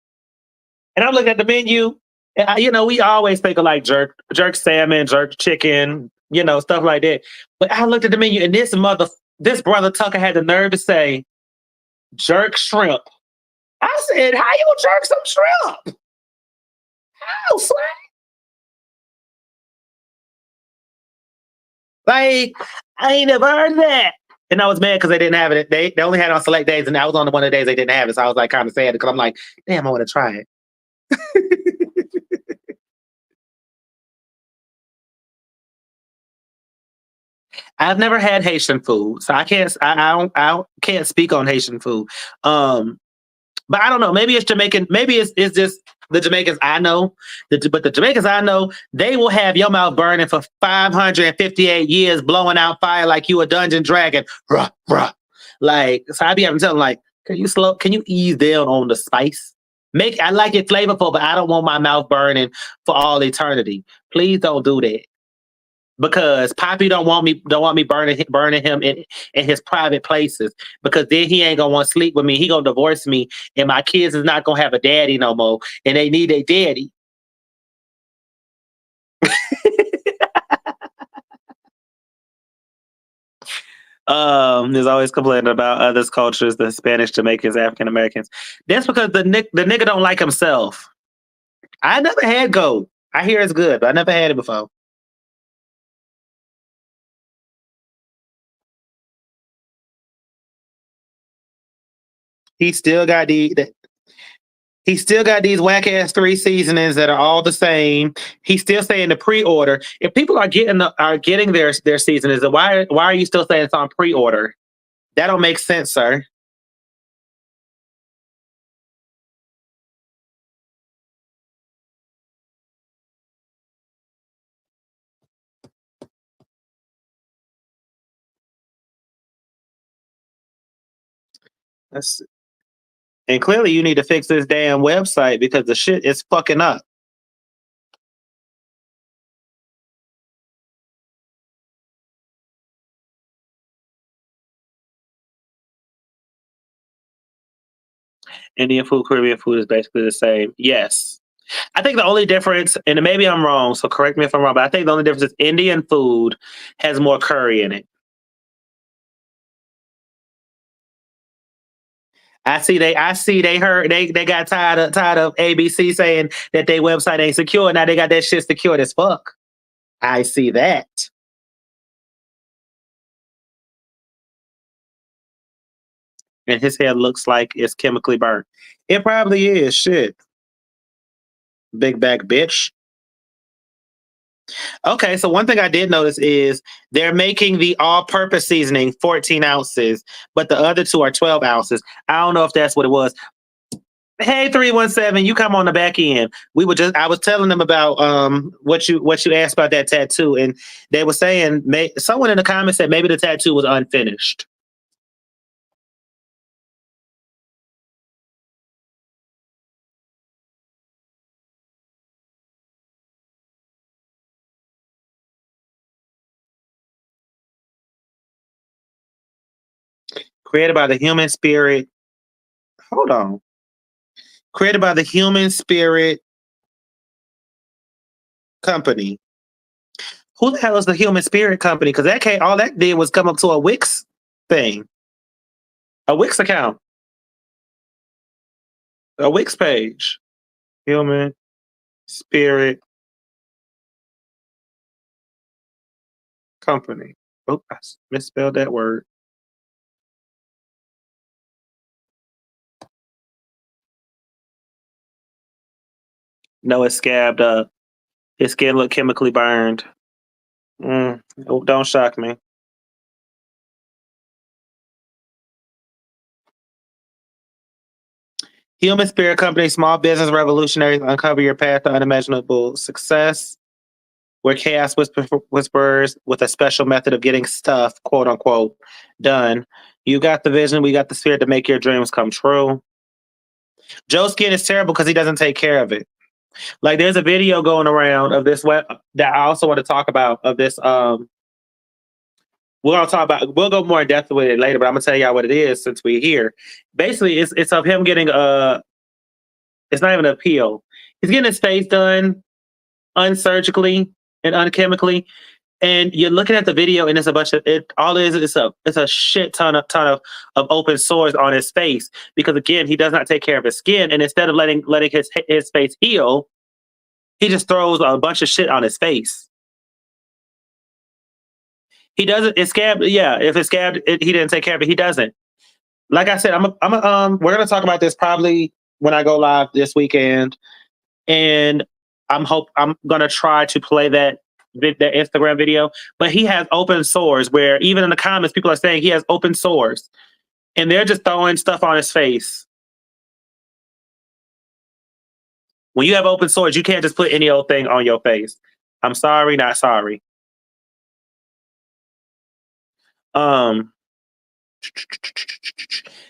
and I'm looking at the menu, and we always think of like jerk salmon, jerk chicken, stuff like that. But I looked at the menu, and this brother Tucker had the nerve to say jerk shrimp. I said, "How you jerk some shrimp? How, son?" Like, I ain't never heard of that. And I was mad because they didn't have it. They only had it on select days, and I was on the one of the days they didn't have it. So I was like kind of sad because I'm like, damn, I want to try it. I've never had Haitian food, so I can't speak on Haitian food. Um, but I don't know. Maybe it's Jamaican. Maybe it's just the Jamaicans I know. But the Jamaicans I know, they will have your mouth burning for 558 years, blowing out fire like you a dungeon dragon. Ruh, ruh. Like, so I be having to tell them, like, can you ease down on the spice? I like it flavorful, but I don't want my mouth burning for all eternity. Please don't do that. Because Poppy don't want me burning him in his private places, because then he ain't gonna want to sleep with me. He gonna divorce me, and my kids is not gonna have a daddy no more, and they need a daddy. There's always complaining about others' cultures, the Spanish, Jamaicans, African Americans. That's because the nigga don't like himself. I never had goat. I hear it's good, but I never had it before. He still got he still got these whack ass three seasonings that are all the same. He's still saying the pre order. If people are getting their seasonings, then why are you still saying it's on pre order? That don't make sense, sir. That's, and clearly you need to fix this damn website because the shit is fucking up. Indian food, Caribbean food is basically the same. Yes. I think the only difference, and maybe I'm wrong, so correct me if I'm wrong, but I think the only difference is Indian food has more curry in it. I see they got tired of ABC saying that their website ain't secure. Now they got that shit secured as fuck. I see that. And his hair looks like it's chemically burnt. It probably is. Shit. Big back bitch. Okay, so one thing I did notice is they're making the all-purpose seasoning 14 ounces, but the other two are 12 ounces. I don't know if that's what it was. Hey, 317, you come on the back end. I was telling them about what you asked about that tattoo, and they were saying someone in the comments said maybe the tattoo was unfinished. Created by the human spirit. Hold on. Created by the human spirit company. Who the hell is the human spirit company? Because all that did was come up to a Wix thing. A Wix account. A Wix page. Human spirit company. Oh, I misspelled that word. No, it's scabbed up. His skin looked chemically burned. Don't shock me. Human Spirit Company, small business revolutionaries uncover your path to unimaginable success. We're whisperers with a special method of getting stuff, quote unquote, done. You got the vision, we got the spirit to make your dreams come true. Joe's skin is terrible because he doesn't take care of it. Like there's a video going around of this web that I also want to talk about of this. We're gonna talk about. We'll go more in depth with it later, but I'm gonna tell y'all what it is since we're here. Basically, it's of him getting It's not even an appeal. He's getting his face done unsurgically and unchemically, and you're looking at the video, and it's a bunch of it. All it is it's a shit ton of open sores on his face because again, he does not take care of his skin, and instead of letting his face heal, he just throws a bunch of shit on his face. He doesn't. It's scabbed. Yeah, if it's scabbed, he didn't take care of it. He doesn't. Like I said, we're gonna talk about this probably when I go live this weekend, and I'm gonna try to play that Instagram video. But he has open sores where even in the comments, people are saying he has open sores, and they're just throwing stuff on his face. When you have open sores, you can't just put any old thing on your face. I'm sorry, not sorry. Um,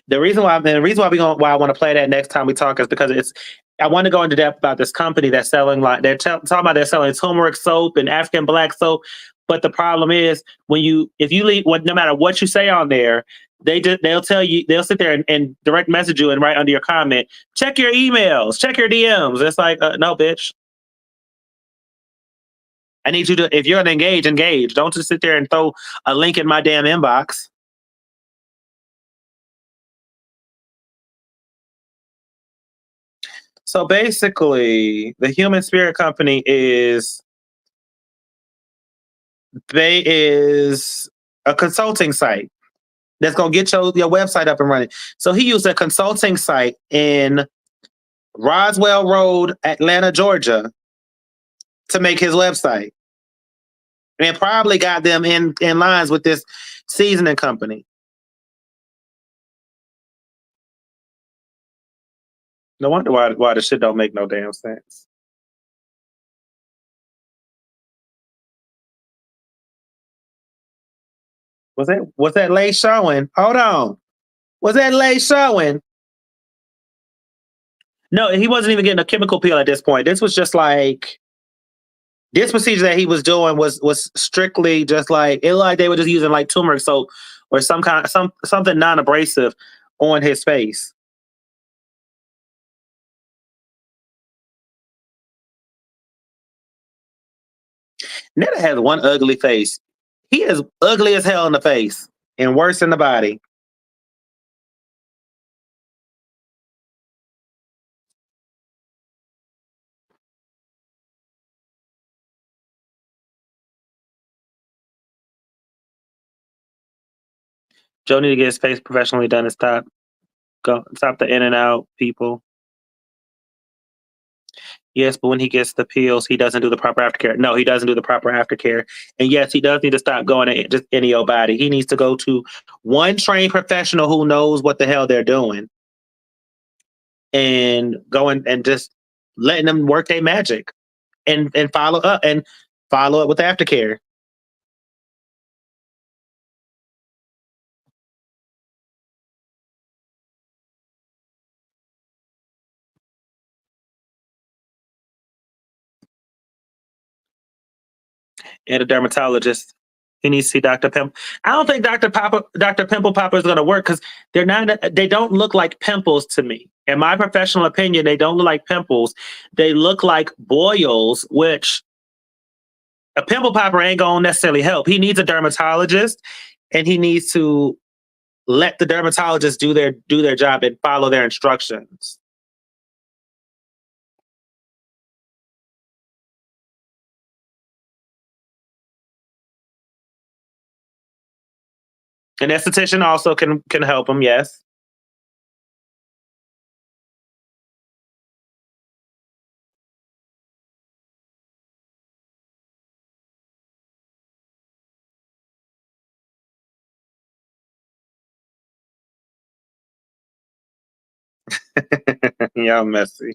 why I want to play that next time we talk is because I want to go into depth about this company that's selling like talking about they're selling turmeric soap and African black soap, but the problem is if you leave no matter what you say on there, they'll tell you they'll sit there and direct message you and write under your comment, check your emails, check your DMs. It's like no, bitch. I need you to if you're gonna engage. Don't just sit there and throw a link in my damn inbox. So basically, the Human Spirit Company is a consulting site that's gonna get your website up and running. So he used a consulting site in Roswell Road, Atlanta, Georgia, to make his website, and probably got them in lines with this seasoning company. No wonder why the shit don't make no damn sense. Was that late showing? Hold on. Was that late showing? No, he wasn't even getting a chemical peel at this point. This was just like this procedure that he was doing was strictly just like they were just using like turmeric soap or something non-abrasive on his face. Netta has one ugly face. He is ugly as hell in the face and worse in the body. Joe need to get his face professionally done and stop the in and out people. Yes, but when he gets the pills, he doesn't do the proper aftercare. No, he doesn't do the proper aftercare. And yes, he does need to stop going to just any old body. He needs to go to one trained professional who knows what the hell they're doing and going and just letting them work their magic and follow up with aftercare. And a dermatologist. He needs to see Dr. Pimple. I don't think Dr. Pimple Popper is going to work because they don't look like pimples to me. In my professional opinion, they don't look like pimples. They look like boils, which a pimple popper ain't going to necessarily help. He needs a dermatologist and he needs to let the dermatologist do their job and follow their instructions. An esthetician also can help him, yes. Y'all messy.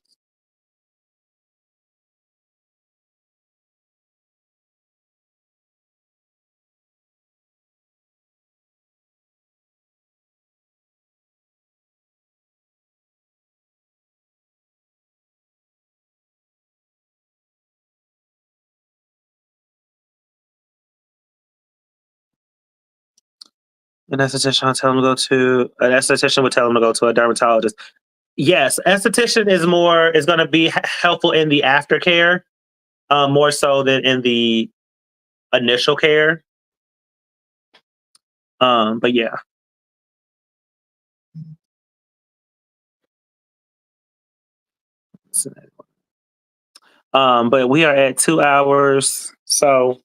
An esthetician will tell him to go to an esthetician would tell him to go to a dermatologist. Yes, esthetician is going to be helpful in the aftercare, more so than in the initial care. But yeah. But we are at 2 hours, so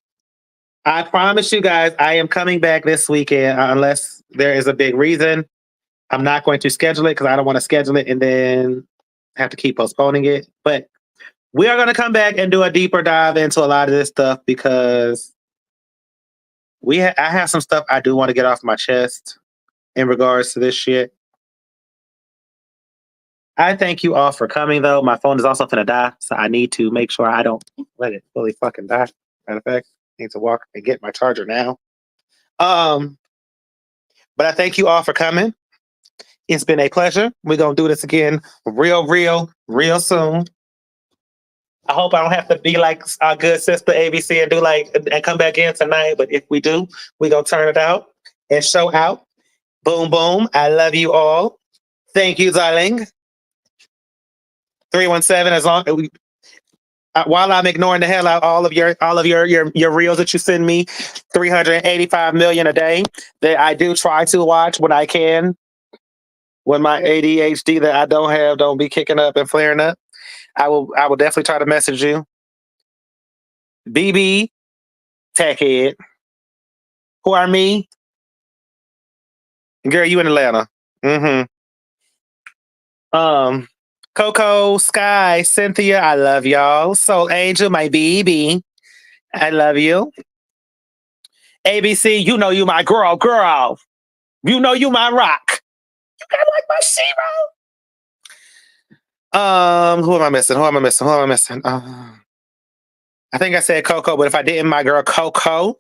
I promise you guys, I am coming back this weekend unless there is a big reason. I'm not going to schedule it because I don't want to schedule it and then have to keep postponing it. But we are going to come back and do a deeper dive into a lot of this stuff because I have some stuff I do want to get off my chest in regards to this shit. I thank you all for coming, though. My phone is also going to die, so I need to make sure I don't let it fully fucking die. Matter of fact, I need to walk and get my charger now. Um, but I thank you all for coming. It's been a pleasure. We're gonna do this again real soon. I hope I don't have to be like our good sister ABC and do and come back in tonight. But if we do, we're gonna turn it out and show out. Boom boom. I love you all. Thank you, darling. 317 as long while I'm ignoring the hell out all of your reels that you send me, 385 million a day that I do try to watch when I can. When my ADHD that I don't have don't be kicking up and flaring up, I will definitely try to message you. BB, Techhead. Who are me? Girl, you in Atlanta. Mm-hmm. Coco, Sky, Cynthia, I love y'all. Soul Angel, my BB. I love you. ABC, you know you my girl. You know you my rock. You got like my zero. Who am I missing? I think I said Coco, but if I didn't, my girl Coco.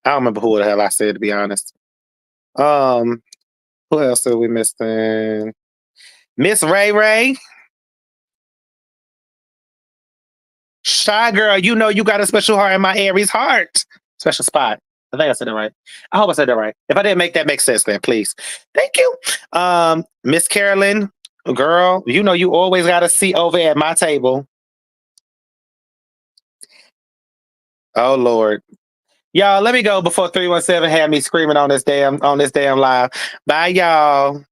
I don't remember who the hell I said, to be honest. Who else are we missing? Miss Ray Ray. Shy girl, you know you got a special heart in my Aries heart. Special spot. I think I said that right. I hope I said that right. If I didn't make that make sense, then please. Thank you. Miss Carolyn, girl, you know you always got a seat over at my table. Oh Lord. Y'all, let me go before 317 had me screaming on this damn live. Bye, y'all.